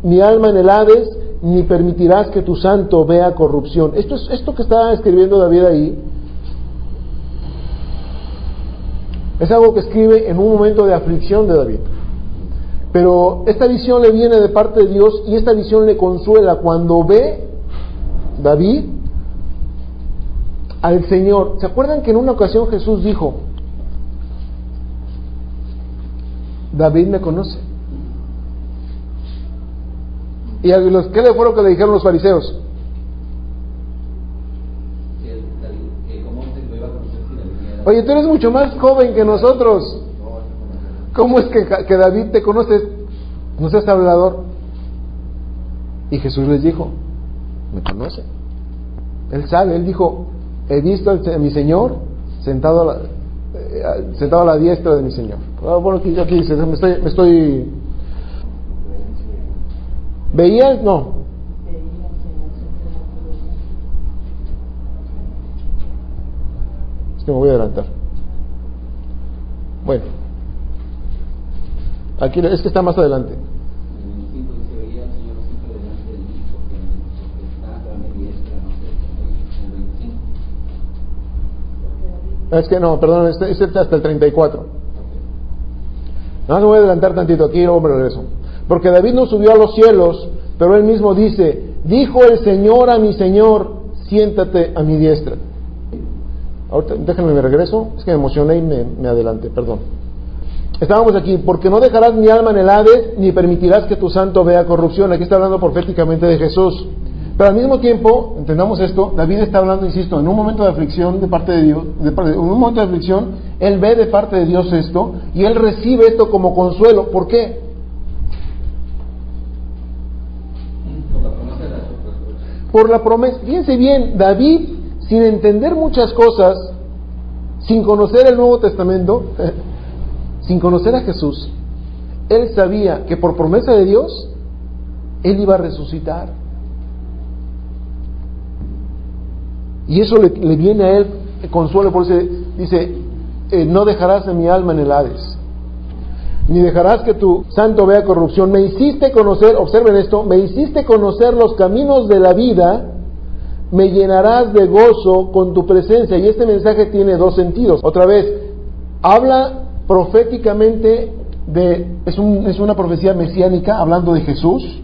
mi alma en el Hades, ni permitirás que tu santo vea corrupción. Esto que está escribiendo David ahí es algo que escribe en un momento de aflicción de David. Pero esta visión le viene de parte de Dios, y esta visión le consuela cuando ve David al Señor. ¿Se acuerdan que en una ocasión Jesús dijo: David me conoce? ¿Y qué le fue lo que le dijeron los fariseos? Oye, tú eres mucho más joven que nosotros. ¿Cómo es que David te conoce? ¿No seas hablador? Y Jesús les dijo: me conoce. Él sabe, él dijo: he visto a mi Señor sentado a la diestra de mi Señor. Bueno, aquí dice, me estoy veía, no. Es que me voy a adelantar. Bueno, aquí es que está más adelante. Es que no, perdón, este hasta el 34. No, me voy a adelantar tantito aquí, hombre, regreso. Porque David no subió a los cielos, pero él mismo dice: dijo el Señor a mi Señor, siéntate a mi diestra. Ahorita, déjenme me regreso, es que me emocioné y me adelanté, perdón. Estábamos aquí: porque no dejarás mi alma en el Hades, ni permitirás que tu santo vea corrupción. Aquí está hablando proféticamente de Jesús. Pero al mismo tiempo, entendamos esto, David está hablando, insisto, en un momento de aflicción de parte de Dios, en un momento de aflicción, él ve de parte de Dios esto, y él recibe esto como consuelo. ¿Por qué? Por la promesa de la resurrección. Por la promesa. Fíjense bien, David, sin entender muchas cosas, sin conocer el Nuevo Testamento, sin conocer a Jesús, él sabía que por promesa de Dios, él iba a resucitar. Y eso le viene a él consuelo, por eso dice, no dejarás a mi alma en el Hades, ni dejarás que tu santo vea corrupción. Me hiciste conocer, observen esto, me hiciste conocer los caminos de la vida, me llenarás de gozo con tu presencia. Y este mensaje tiene dos sentidos. Otra vez, habla proféticamente es una profecía mesiánica, hablando de Jesús,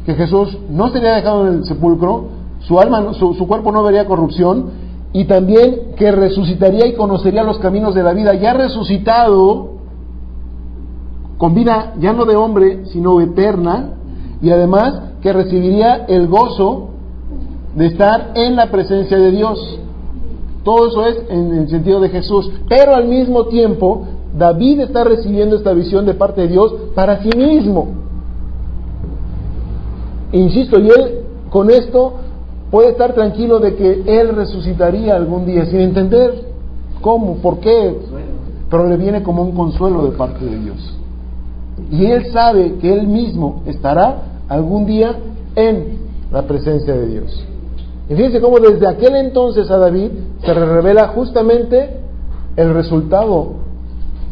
que Jesús no sería dejado en el sepulcro, su alma, su cuerpo no vería corrupción, y también que resucitaría y conocería los caminos de la vida, ya resucitado, con vida ya no de hombre, sino eterna, y además que recibiría el gozo de estar en la presencia de Dios. Todo eso es en el sentido de Jesús, pero al mismo tiempo, David está recibiendo esta visión de parte de Dios para sí mismo. Insisto, y él con esto puede estar tranquilo de que él resucitaría algún día, sin entender cómo, por qué, pero le viene como un consuelo de parte de Dios. Y él sabe que él mismo estará algún día en la presencia de Dios. Y fíjense cómo desde aquel entonces a David se le revela justamente el resultado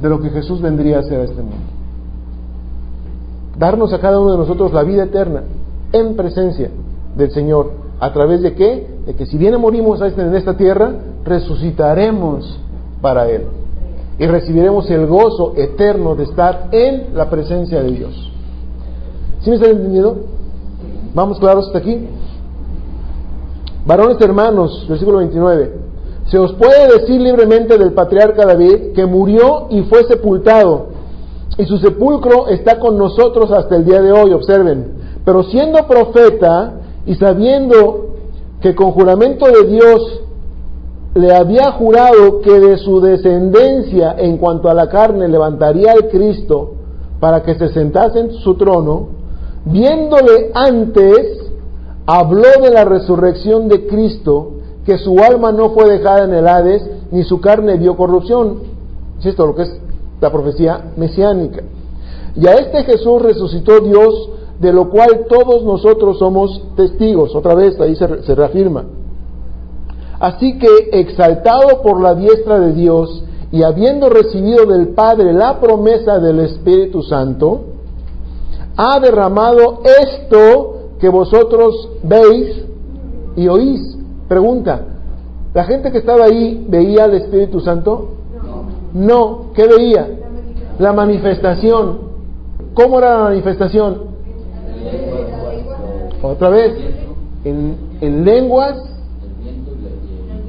de lo que Jesús vendría a hacer a este mundo. Darnos a cada uno de nosotros la vida eterna en presencia del Señor. ¿A través de qué? De que si bien morimos en esta tierra, resucitaremos para Él. Y recibiremos el gozo eterno de estar en la presencia de Dios. ¿Sí me están entendiendo? ¿Vamos claros hasta aquí? Varones hermanos, versículo 29. Se os puede decir libremente del patriarca David que murió y fue sepultado, y su sepulcro está con nosotros hasta el día de hoy. Observen. Pero siendo profeta y sabiendo que con juramento de Dios le había jurado que de su descendencia en cuanto a la carne levantaría al Cristo para que se sentase en su trono, viéndole antes, habló de la resurrección de Cristo, que su alma no fue dejada en el Hades, ni su carne vio corrupción. Es esto lo que es la profecía mesiánica. Y a este Jesús resucitó Dios, de lo cual todos nosotros somos testigos. Otra vez, ahí se reafirma. Así que, exaltado por la diestra de Dios, y habiendo recibido del Padre la promesa del Espíritu Santo, ha derramado esto que vosotros veis y oís. Pregunta, ¿la gente que estaba ahí veía al Espíritu Santo? No. ¿Qué veía? La manifestación. ¿Cómo era la manifestación? Otra vez, en lenguas,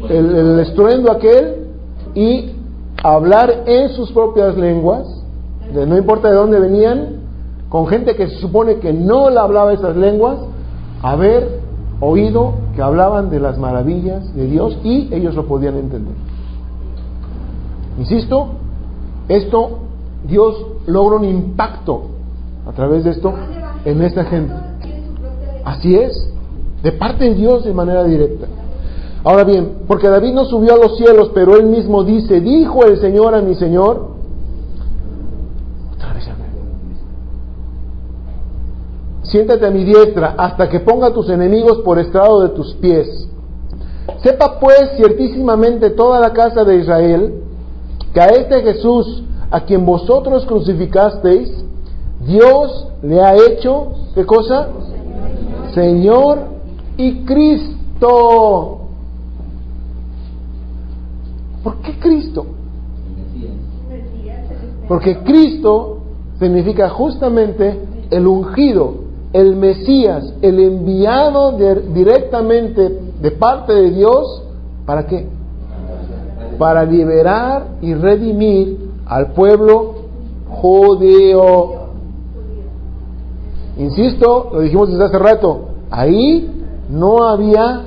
el estruendo aquel, y hablar en sus propias lenguas, no importa de dónde venían, con gente que se supone que no la hablaba esas lenguas, haber oído que hablaban de las maravillas de Dios y ellos lo podían entender. Insisto, esto, Dios logra un impacto a través de esto en esta gente. Así es, de parte de Dios de manera directa. Ahora bien, porque David no subió a los cielos, pero él mismo dice, dijo el Señor a mi Señor, otra vez, siéntate a mi diestra hasta que ponga a tus enemigos por estrado de tus pies. Sepa pues ciertísimamente toda la casa de Israel que a este Jesús, a quien vosotros crucificasteis, Dios le ha hecho, ¿qué cosa? Señor y Cristo. ¿Por qué Cristo? Porque Cristo significa justamente el ungido, el Mesías, el enviado directamente de parte de Dios. ¿Para qué? Para liberar y redimir al pueblo judío. Insisto, lo dijimos desde hace rato, ahí no había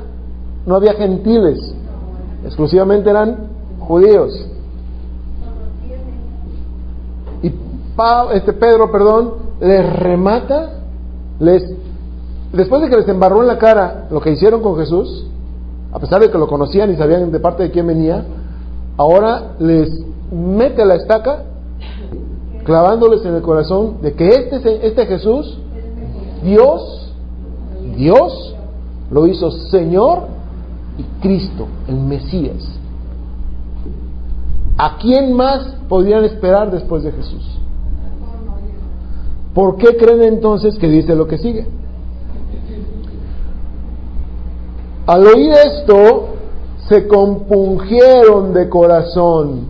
gentiles, exclusivamente eran judíos. Y Pedro, les remata, después de que les embarró en la cara lo que hicieron con Jesús, a pesar de que lo conocían y sabían de parte de quién venía, ahora les mete la estaca, clavándoles en el corazón de que este Jesús, Dios lo hizo Señor y Cristo, el Mesías. ¿A quién más podrían esperar después de Jesús? ¿Por qué creen entonces que dice lo que sigue? Al oír esto, se compungieron de corazón.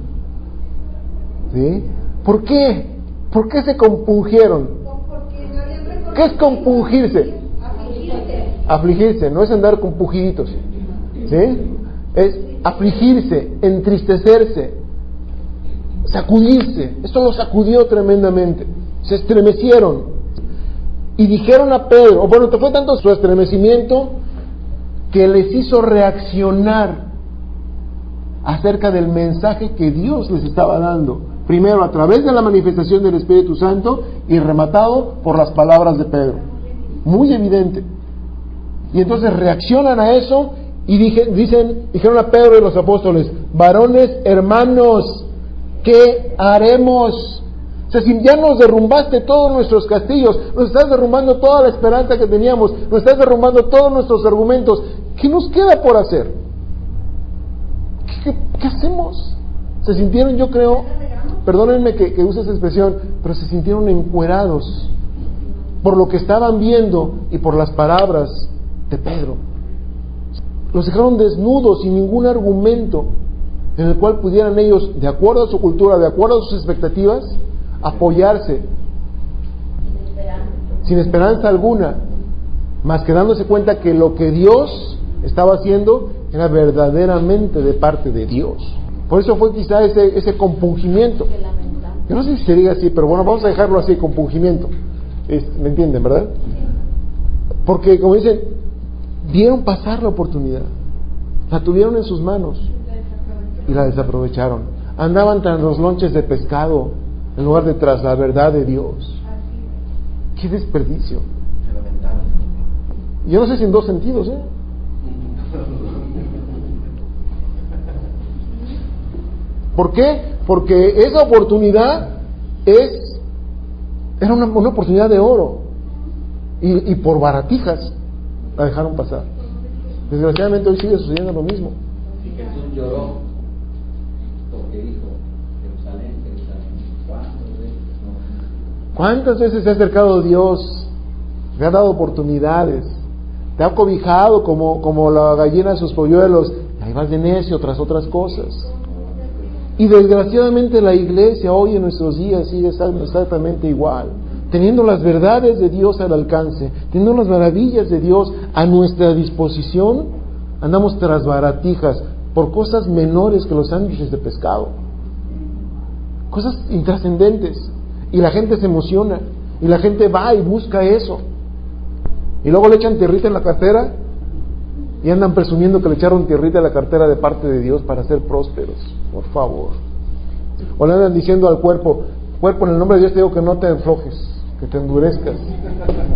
¿Sí? ¿Por qué? ¿Por qué se compungieron? ¿Qué es compungirse? Afligirse, no es andar con pujiditos. ¿Sí? Es afligirse, entristecerse, sacudirse. Esto lo sacudió tremendamente. Se estremecieron y dijeron a Pedro, bueno, fue tanto su estremecimiento que les hizo reaccionar acerca del mensaje que Dios les estaba dando, primero a través de la manifestación del Espíritu Santo y rematado por las palabras de Pedro, muy evidente. Y entonces reaccionan a eso y dijeron a Pedro y los apóstoles: varones, hermanos, ¿qué haremos? O sea, si ya nos derrumbaste todos nuestros castillos, nos estás derrumbando toda la esperanza que teníamos, nos estás derrumbando todos nuestros argumentos, ¿qué nos queda por hacer? ¿Qué hacemos? Se sintieron, yo creo, perdónenme que use esa expresión, pero se sintieron encuerados por lo que estaban viendo y por las palabras de Pedro. Los dejaron desnudos, sin ningún argumento en el cual pudieran ellos, de acuerdo a su cultura, de acuerdo a sus expectativas, apoyarse sin esperanza alguna, más que dándose cuenta que lo que Dios estaba haciendo era verdaderamente de parte de Dios. Por eso fue quizá ese compungimiento. Yo no sé si se diga así, pero bueno, vamos a dejarlo así, compungimiento. ¿Me entienden, verdad? Porque, como dicen, vieron pasar la oportunidad, la tuvieron en sus manos y la desaprovecharon. Andaban tras los lonches de pescado en lugar de tras la verdad de Dios. ¡Qué desperdicio! Yo no sé si en dos sentidos, ¿Por qué? Porque esa oportunidad era una oportunidad de oro y por baratijas la dejaron pasar. Desgraciadamente hoy sigue sucediendo lo mismo. Y Jesús lloró porque dijo: Jerusalén, ¿cuántas veces se ha acercado Dios? Te ha dado oportunidades, te ha cobijado como la gallina a sus polluelos, y ahí vas de necio tras otras cosas. Y desgraciadamente la iglesia hoy en nuestros días sigue estando exactamente igual, teniendo las verdades de Dios al alcance, teniendo las maravillas de Dios a nuestra disposición, andamos tras baratijas por cosas menores que los sándwiches de pescado, cosas intrascendentes, y la gente se emociona y la gente va y busca eso, y luego le echan tierrita en la cartera y andan presumiendo que le echaron tierrita a la cartera de parte de Dios para ser prósperos. Por favor. O le andan diciendo al cuerpo, en el nombre de Dios te digo que no te aflojes, que te endurezcas,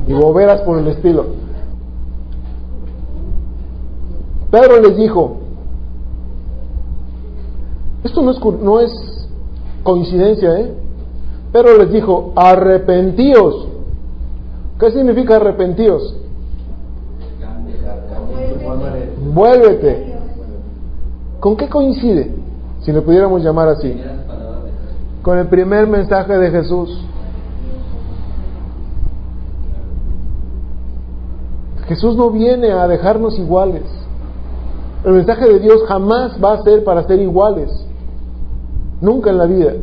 y boberas por el estilo. Pedro les dijo, esto no es coincidencia, Pedro les dijo: arrepentíos. ¿Qué significa arrepentíos? Vuélvete. ¿Con qué coincide? Si le pudiéramos llamar así. Con el primer mensaje de Jesús. Jesús no viene a dejarnos iguales. El mensaje de Dios jamás va a ser para ser iguales. Nunca en la vida.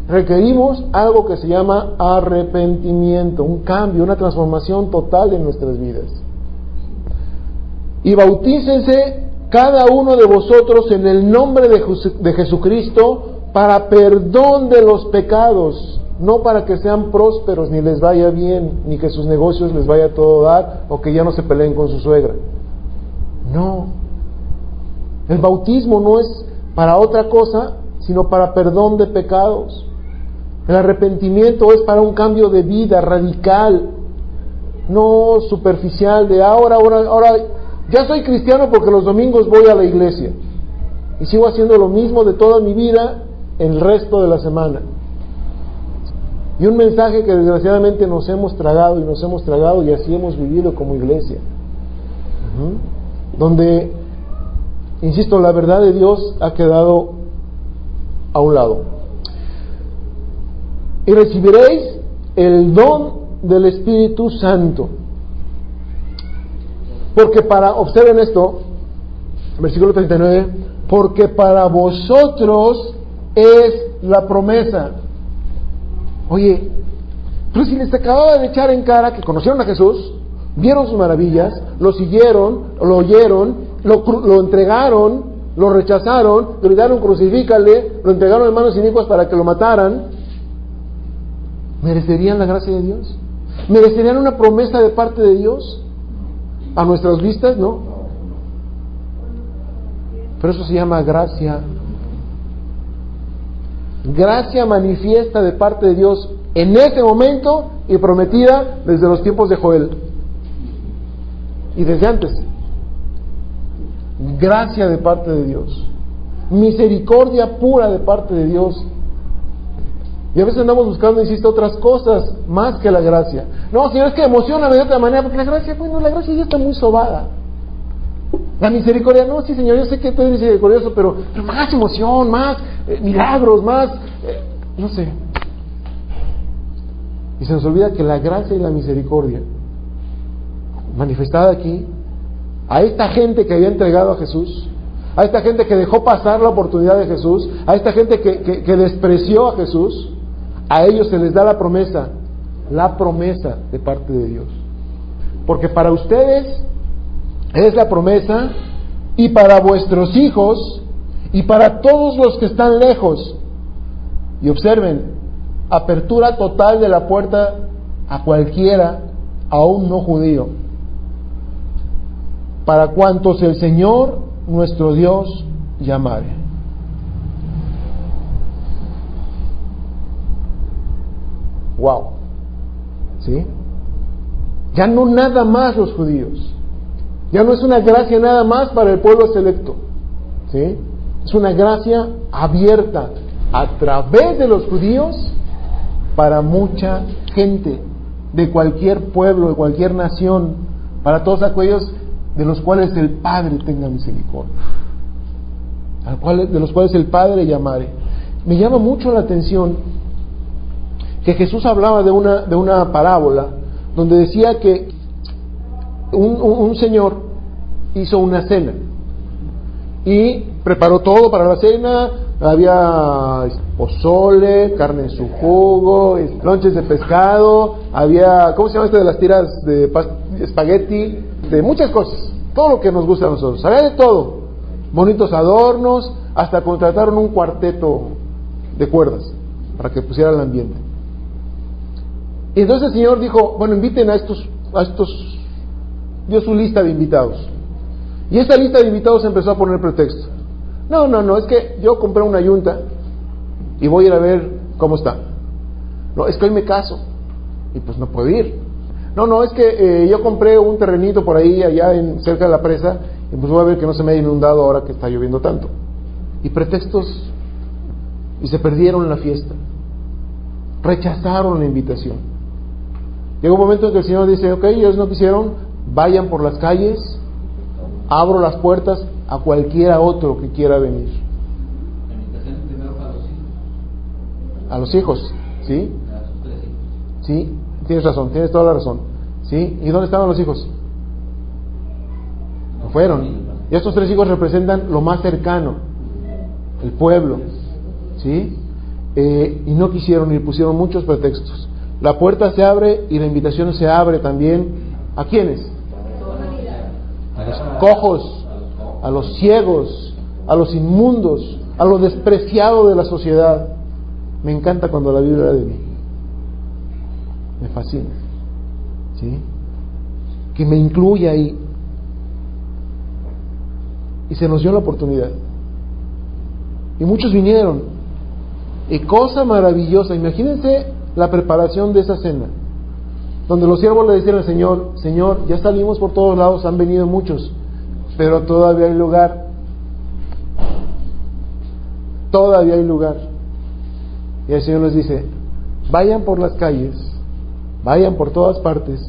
Requerimos algo que se llama arrepentimiento, un cambio, una transformación total en nuestras vidas. Y bautícense cada uno de vosotros en el nombre de Jesucristo para perdón de los pecados, no para que sean prósperos, ni les vaya bien, ni que sus negocios les vaya a todo dar, o que ya no se peleen con su suegra. No. El bautismo no es para otra cosa, sino para perdón de pecados. El arrepentimiento es para un cambio de vida radical, no superficial de ahora, ya soy cristiano porque los domingos voy a la iglesia y sigo haciendo lo mismo de toda mi vida el resto de la semana. Y un mensaje que desgraciadamente nos hemos tragado y así hemos vivido como iglesia. Donde, insisto, la verdad de Dios ha quedado a un lado. Y recibiréis el don del Espíritu Santo. Porque observen esto, versículo 39, porque para vosotros es la promesa. Oye, pero si les acababa de echar en cara que conocieron a Jesús, vieron sus maravillas, lo siguieron, lo oyeron, lo entregaron, lo rechazaron, gritaron crucifícale, lo entregaron en manos inicuas para que lo mataran, ¿merecerían la gracia de Dios? ¿Merecerían una promesa de parte de Dios? A nuestras vistas, no. Pero eso se llama gracia. Gracia manifiesta de parte de Dios en ese momento y prometida desde los tiempos de Joel y desde antes. Gracia de parte de Dios, misericordia pura de parte de Dios. Y a veces andamos buscando, insisto, otras cosas más que la gracia. No, Señor, es que emocioname de otra manera, porque la gracia ya está muy sobada. La misericordia, no, sí, Señor, yo sé que tú eres misericordioso, pero más emoción, más milagros, más, no sé. Y se nos olvida que la gracia y la misericordia manifestada aquí, a esta gente que había entregado a Jesús, a esta gente que dejó pasar la oportunidad de Jesús, a esta gente que despreció a Jesús, a ellos se les da la promesa de parte de Dios. Porque para ustedes es la promesa, y para vuestros hijos, y para todos los que están lejos. Y observen, apertura total de la puerta a cualquiera, aún no judío, para cuantos el Señor nuestro Dios llamare. Wow. ¿Sí? Ya no nada más los judíos. Ya no es una gracia nada más para el pueblo selecto. ¿Sí? Es una gracia abierta a través de los judíos para mucha gente, de cualquier pueblo, de cualquier nación, para todos aquellos de los cuales el Padre tenga misericordia, de los cuales el Padre llamare. Me llama mucho la atención que Jesús hablaba de una parábola donde decía que un señor hizo una cena y preparó todo para la cena. Había pozole, carne en su jugo, lonches de pescado, había, ¿cómo se llama de las tiras de espagueti? De muchas cosas, todo lo que nos gusta a nosotros, había de todo, bonitos adornos, hasta contrataron un cuarteto de cuerdas para que pusiera el ambiente. Y entonces el Señor dijo, bueno, inviten a estos, dio su lista de invitados. Y esta lista de invitados empezó a poner pretexto. No, es que yo compré una yunta y voy a ir a ver cómo está. No, es que hoy me caso y pues no puedo ir. No, es que yo compré un terrenito por ahí, allá cerca de la presa, y pues voy a ver que no se me haya inundado ahora que está lloviendo tanto. Y pretextos, y se perdieron la fiesta. Rechazaron la invitación. Llegó un momento en que el Señor dice, ok, ellos no quisieron, vayan por las calles, abro las puertas a cualquiera otro que quiera venir. La invitación primero para los hijos. A los hijos, ¿sí? A sus 3 hijos. Sí, tienes razón, tienes toda la razón. ¿Sí? ¿Y dónde estaban los hijos? No fueron. Y estos 3 hijos representan lo más cercano, el pueblo. ¿Sí? Y no quisieron ir, pusieron muchos pretextos. La puerta se abre y la invitación se abre también. ¿A quiénes? A los cojos, a los ciegos, a los inmundos, a lo despreciado de la sociedad. Me encanta cuando la Biblia habla de mí. Me fascina. ¿Sí? Que me incluya ahí. y se nos dio la oportunidad. Y muchos vinieron. Y cosa maravillosa, imagínense la preparación de esa cena, donde los siervos le decían al Señor: Señor, ya salimos por todos lados, han venido muchos, pero todavía hay lugar. Todavía hay lugar. Y el Señor les dice: vayan por las calles, vayan por todas partes,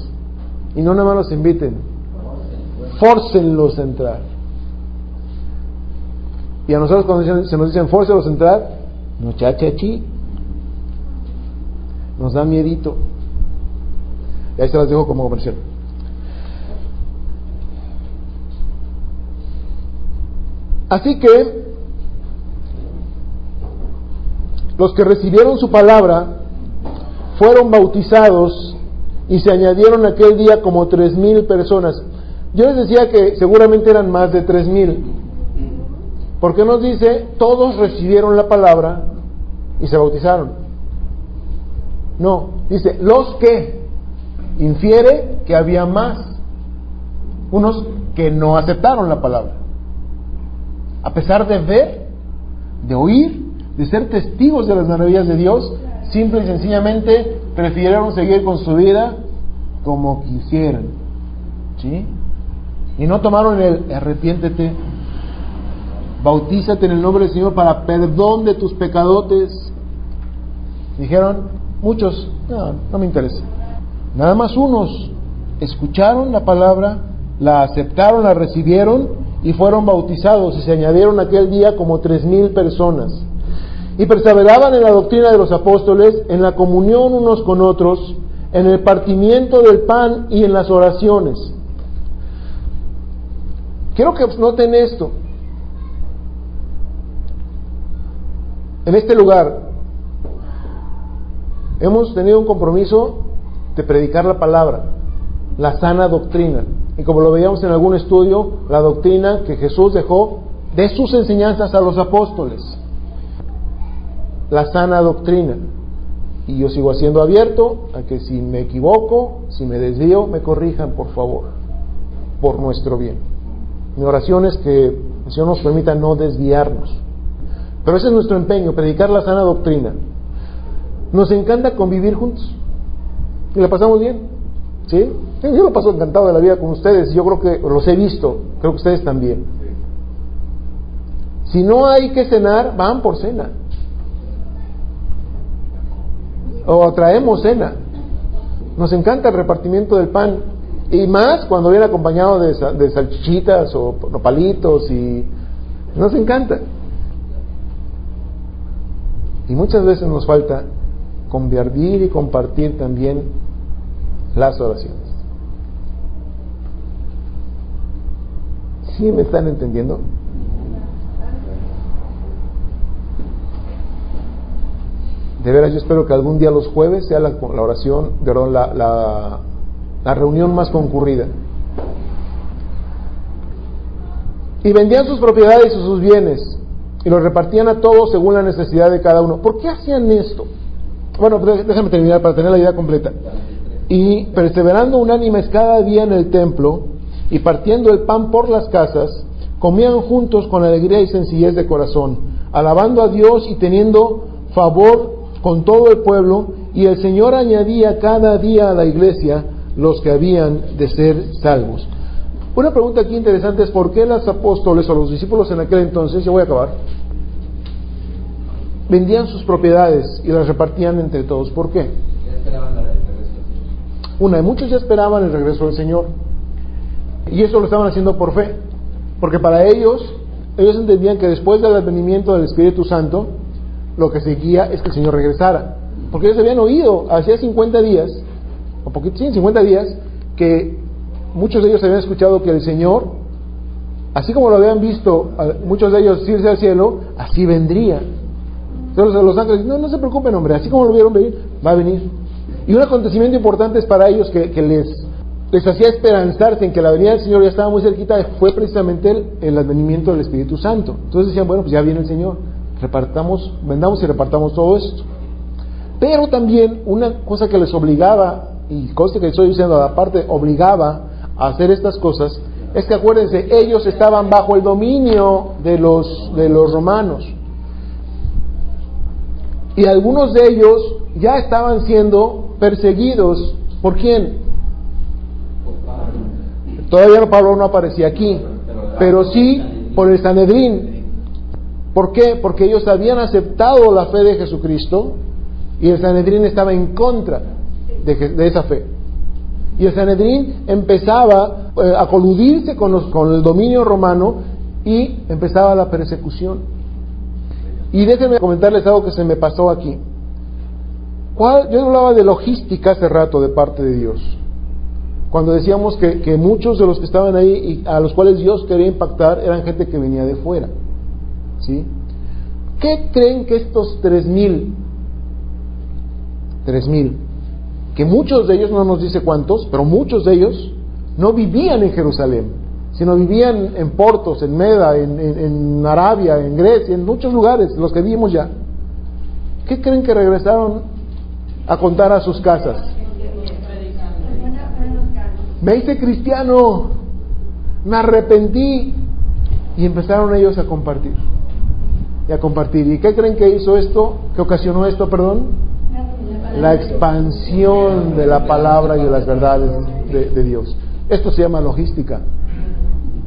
y no nada más los inviten, fórcenlos a entrar. Y a nosotros cuando se nos dicen fórcenlos a entrar, no, chachachi, nos da miedito. Y ahí se las dejo como comercial. Así que los que recibieron su palabra fueron bautizados y se añadieron aquel día como 3,000 personas. Yo les decía que seguramente eran más de 3,000. ¿Por qué nos dice todos recibieron la palabra y se bautizaron? No, dice los que. Infiere que había más. Unos que no aceptaron la palabra. A pesar de ver, de oír, de ser testigos de las maravillas de Dios, simple y sencillamente prefirieron seguir con su vida como quisieran, ¿sí? Y no tomaron el arrepiéntete, bautízate en el nombre del Señor para perdón de tus pecadotes. Dijeron muchos: no me interesa. Nada más unos escucharon la palabra, la aceptaron, la recibieron y fueron bautizados, y se añadieron aquel día como 3,000 personas. Y perseveraban en la doctrina de los apóstoles, en la comunión unos con otros, en el partimiento del pan y en las oraciones. Quiero que noten esto. En este lugar hemos tenido un compromiso de predicar la palabra, la sana doctrina. Y como lo veíamos en algún estudio, la doctrina que Jesús dejó de sus enseñanzas a los apóstoles. La sana doctrina. Y yo sigo siendo abierto a que si me equivoco, si me desvío, me corrijan, por favor, por nuestro bien. Mi oración es que el Señor nos permita no desviarnos. Pero ese es nuestro empeño, predicar la sana doctrina. Nos encanta convivir juntos y la pasamos bien, ¿sí? Yo lo paso encantado de la vida con ustedes. Yo creo que los he visto, creo que ustedes también. Si no hay que cenar, van por cena. O traemos cena. Nos encanta el repartimiento del pan, y más cuando viene acompañado de salchichitas o palitos, y nos encanta. Y muchas veces nos falta convivir y compartir también las oraciones. ¿Sí me están entendiendo? De veras, yo espero que algún día los jueves sea la oración, perdón, la reunión más concurrida. Y vendían sus propiedades y sus bienes y los repartían a todos según la necesidad de cada uno. ¿Por qué hacían esto? Bueno, déjame terminar para tener la idea completa. Y perseverando unánimes cada día en el templo y partiendo el pan por las casas, comían juntos con alegría y sencillez de corazón, alabando a Dios y teniendo favor con todo el pueblo, y el Señor añadía cada día a la iglesia los que habían de ser salvos. Una pregunta aquí interesante es: ¿por qué los apóstoles o los discípulos en aquel entonces, ya voy a acabar, vendían sus propiedades y las repartían entre todos? ¿Por qué? Ya esperaban el regreso. Muchos ya esperaban el regreso del Señor, y eso lo estaban haciendo por fe, porque para ellos entendían que después del advenimiento del Espíritu Santo, lo que seguía es que el Señor regresara, porque ellos habían oído hacía 50 días, o poquito, sí, 50 días, que muchos de ellos habían escuchado que el Señor, así como lo habían visto muchos de ellos irse al cielo, así vendría. Entonces los ángeles: no se preocupen, hombre, así como lo vieron venir, va a venir. Y un acontecimiento importante es para ellos que les hacía esperanzarse en que la venida del Señor ya estaba muy cerquita, fue precisamente el advenimiento del Espíritu Santo. Entonces decían: bueno, pues ya viene el Señor, vendamos y repartamos todo esto. Pero también una cosa que les obligaba, y cosa que estoy diciendo aparte, obligaba a hacer estas cosas, Es que acuérdense, ellos estaban bajo el dominio de los romanos. Y algunos de ellos ya estaban siendo perseguidos. ¿Por quién? Todavía Pablo no aparecía aquí, pero sí por el Sanedrín. ¿Por qué? Porque ellos habían aceptado la fe de Jesucristo y el Sanedrín estaba en contra de esa fe. Y el Sanedrín empezaba a coludirse con el dominio romano y empezaba la persecución. Y déjenme comentarles algo que se me pasó aquí. Yo hablaba de logística hace rato de parte de Dios. Cuando decíamos que muchos de los que estaban ahí y a los cuales Dios quería impactar eran gente que venía de fuera. ¿Sí? ¿Qué creen que estos 3,000, que muchos de ellos, no nos dice cuántos, pero muchos de ellos no vivían en Jerusalén, sino vivían en Portos, en Meda, en Arabia, en Grecia, en muchos lugares, los que vimos ya? ¿Qué creen que regresaron a contar a sus casas? Me hice cristiano, me arrepentí, y empezaron ellos a compartir. ¿Y qué creen que hizo esto? ¿Qué ocasionó esto, perdón? La expansión de la palabra y de las verdades de Dios. Esto se llama logística.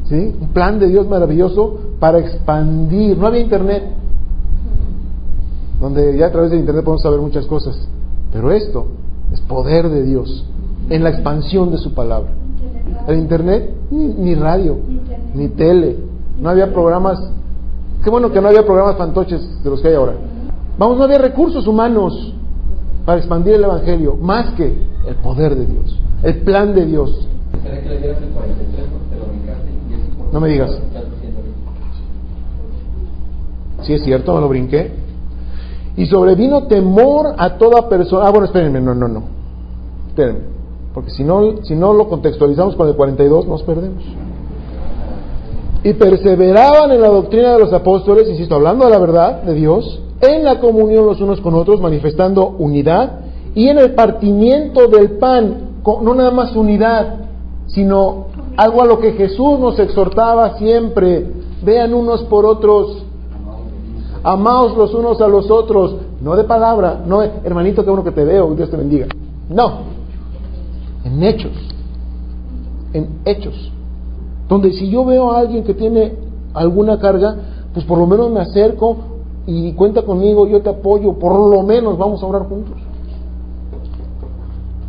¿Sí? Un plan de Dios maravilloso para expandir. No había internet, donde ya a través de internet podemos saber muchas cosas, pero esto es poder de Dios en la expansión de su palabra. El internet, ni radio, ni tele, no había programas. Qué bueno que no había programas fantoches de los que hay ahora. Vamos, no había recursos humanos para expandir el evangelio, más que el poder de Dios, el plan de Dios. No me digas. Sí, es cierto, me lo brinqué. Y sobrevino temor a toda persona. Bueno, espérenme, no. Espérenme, porque si no lo contextualizamos con el 42, nos perdemos. Y perseveraban en la doctrina de los apóstoles, insisto, hablando de la verdad de Dios, en la comunión los unos con otros, manifestando unidad, y en el partimiento del pan, no nada más unidad, sino algo a lo que Jesús nos exhortaba siempre: vean unos por otros, amaos los unos a los otros, no de palabra, no hermanito, qué bueno que te veo, Dios te bendiga, no, en hechos, donde si yo veo a alguien que tiene alguna carga, pues por lo menos me acerco y cuenta conmigo, yo te apoyo, por lo menos vamos a orar juntos,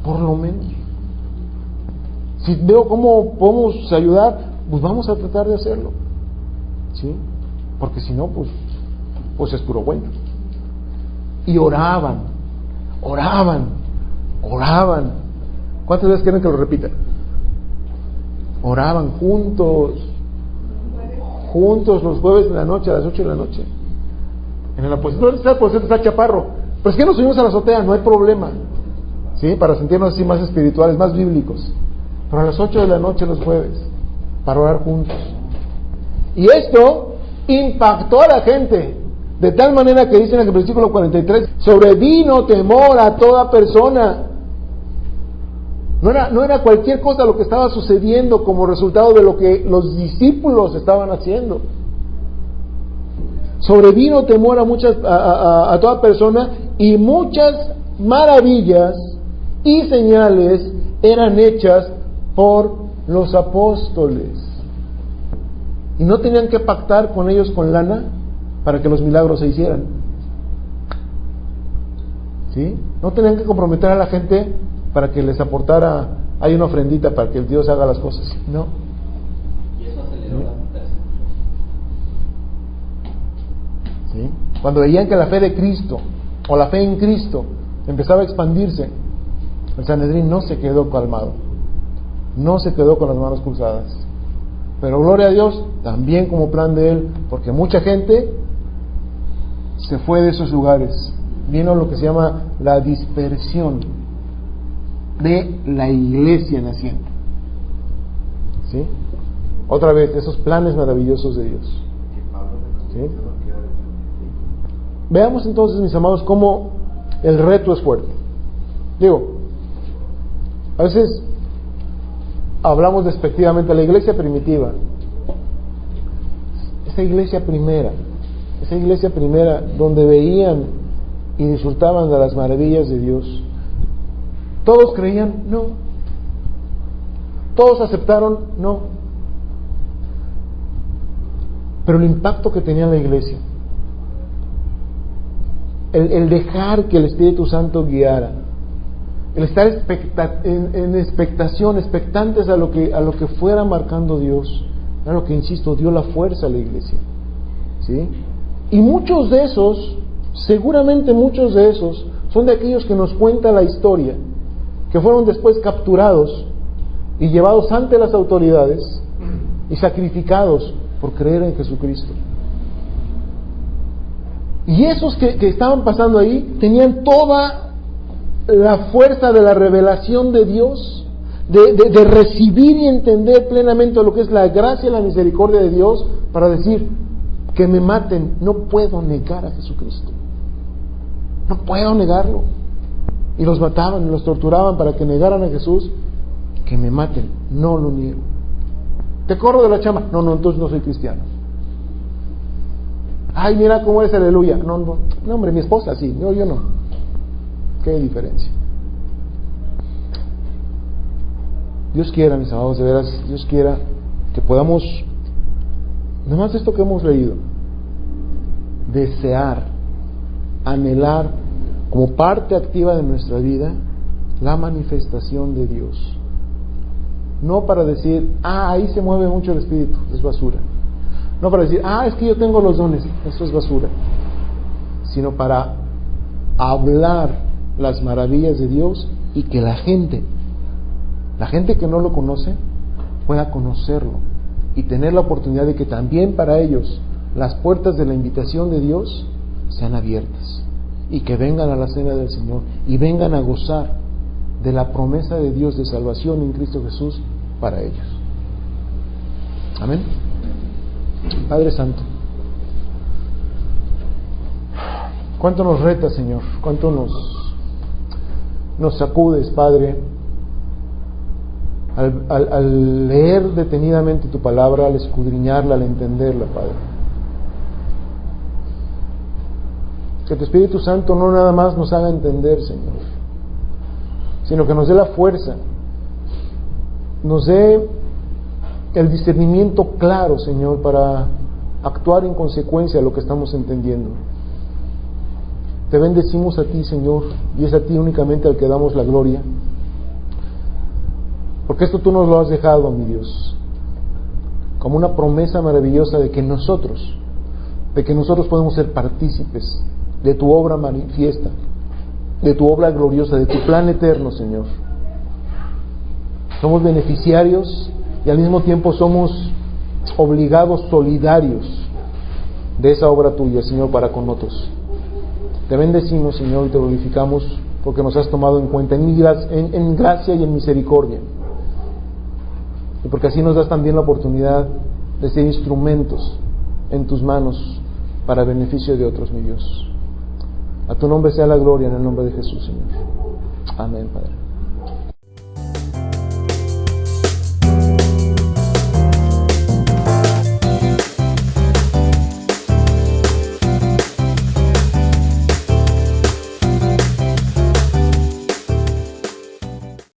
por lo menos. Si veo cómo podemos ayudar, pues vamos a tratar de hacerlo, ¿sí? Porque si no, pues es puro cuento. Y oraban. ¿Cuántas veces quieren que lo repita? Oraban juntos los jueves de la noche, a las 8 de la noche. En el aposento está chaparro, pero es que nos subimos a la azotea, no hay problema, ¿sí? Para sentirnos así más espirituales, más bíblicos. Pero a las 8 de la noche los jueves, para orar juntos. Y esto impactó a la gente, de tal manera que dice en el versículo 43, sobrevino temor a toda persona. No era cualquier cosa lo que estaba sucediendo como resultado de lo que los discípulos estaban haciendo. Sobrevino temor a toda persona, y muchas maravillas y señales eran hechas por los apóstoles. Y no tenían que pactar con ellos con lana para que los milagros se hicieran, ¿sí? No tenían que comprometer a la gente para que les aportara, hay una ofrendita para que el Dios haga las cosas, no. Y eso aceleró la persecución. ¿Sí? Cuando veían que la fe de Cristo o la fe en Cristo empezaba a expandirse, el Sanedrín no se quedó calmado, no se quedó con las manos cruzadas. Pero gloria a Dios, también como plan de Él, porque mucha gente se fue de esos lugares. Vino lo que se llama la dispersión de la iglesia naciente, ¿sí? Otra vez, esos planes maravillosos de Dios, ¿sí? Veamos entonces, mis amados, cómo el reto es fuerte. Digo, a veces hablamos despectivamente de la iglesia primitiva. Esa iglesia primera donde veían y disfrutaban de las maravillas de Dios, ¿todos creían? No. ¿Todos aceptaron? No. Pero el impacto que tenía la iglesia, el dejar que el Espíritu Santo guiara, el estar en expectación, expectantes a lo que fuera marcando Dios, a lo que, insisto, dio la fuerza a la iglesia, ¿sí? Y muchos de esos, seguramente muchos de esos, son de aquellos que nos cuenta la historia, que fueron después capturados y llevados ante las autoridades y sacrificados por creer en Jesucristo. Y esos que estaban pasando ahí tenían toda la fuerza de la revelación de Dios, de recibir y entender plenamente lo que es la gracia y la misericordia de Dios, para decir: que me maten, no puedo negar a Jesucristo, no puedo negarlo. Y los mataban, los torturaban para que negaran a Jesús. Que me maten, no lo niego. Te corro de la chamba, no, entonces no soy cristiano. Ay, mira cómo es, aleluya. No, hombre, mi esposa sí, yo no. ¿Qué diferencia? Dios quiera, mis amados, de veras, Dios quiera que podamos, nomás esto que hemos leído, desear, anhelar como parte activa de nuestra vida la manifestación de Dios. No para decir: ahí se mueve mucho el Espíritu, es basura. No para decir: es que yo tengo los dones, eso es basura. Sino para hablar las maravillas de Dios y que la gente que no lo conoce pueda conocerlo y tener la oportunidad de que también para ellos las puertas de la invitación de Dios sean abiertas y que vengan a la cena del Señor y vengan a gozar de la promesa de Dios de salvación en Cristo Jesús para ellos. Amén. Padre Santo, cuánto nos reta, Señor, cuánto nos sacudes, Padre, al leer detenidamente tu palabra, al escudriñarla, al entenderla, Padre. Que tu Espíritu Santo no nada más nos haga entender, Señor, sino que nos dé la fuerza, nos dé el discernimiento claro, Señor, para actuar en consecuencia de lo que estamos entendiendo. Te bendecimos a ti, Señor, y es a ti únicamente al que damos la gloria, porque esto tú nos lo has dejado, mi Dios, como una promesa maravillosa de que nosotros podemos ser partícipes de tu obra manifiesta, de tu obra gloriosa, de tu plan eterno, Señor. Somos beneficiarios y al mismo tiempo somos obligados, solidarios de esa obra tuya, Señor, para con otros. Te bendecimos, Señor, y te glorificamos porque nos has tomado en cuenta en gracia y en misericordia, y porque así nos das también la oportunidad de ser instrumentos en tus manos para beneficio de otros, mi Dios. A tu nombre sea la gloria, en el nombre de Jesús, Señor. Amén, Padre.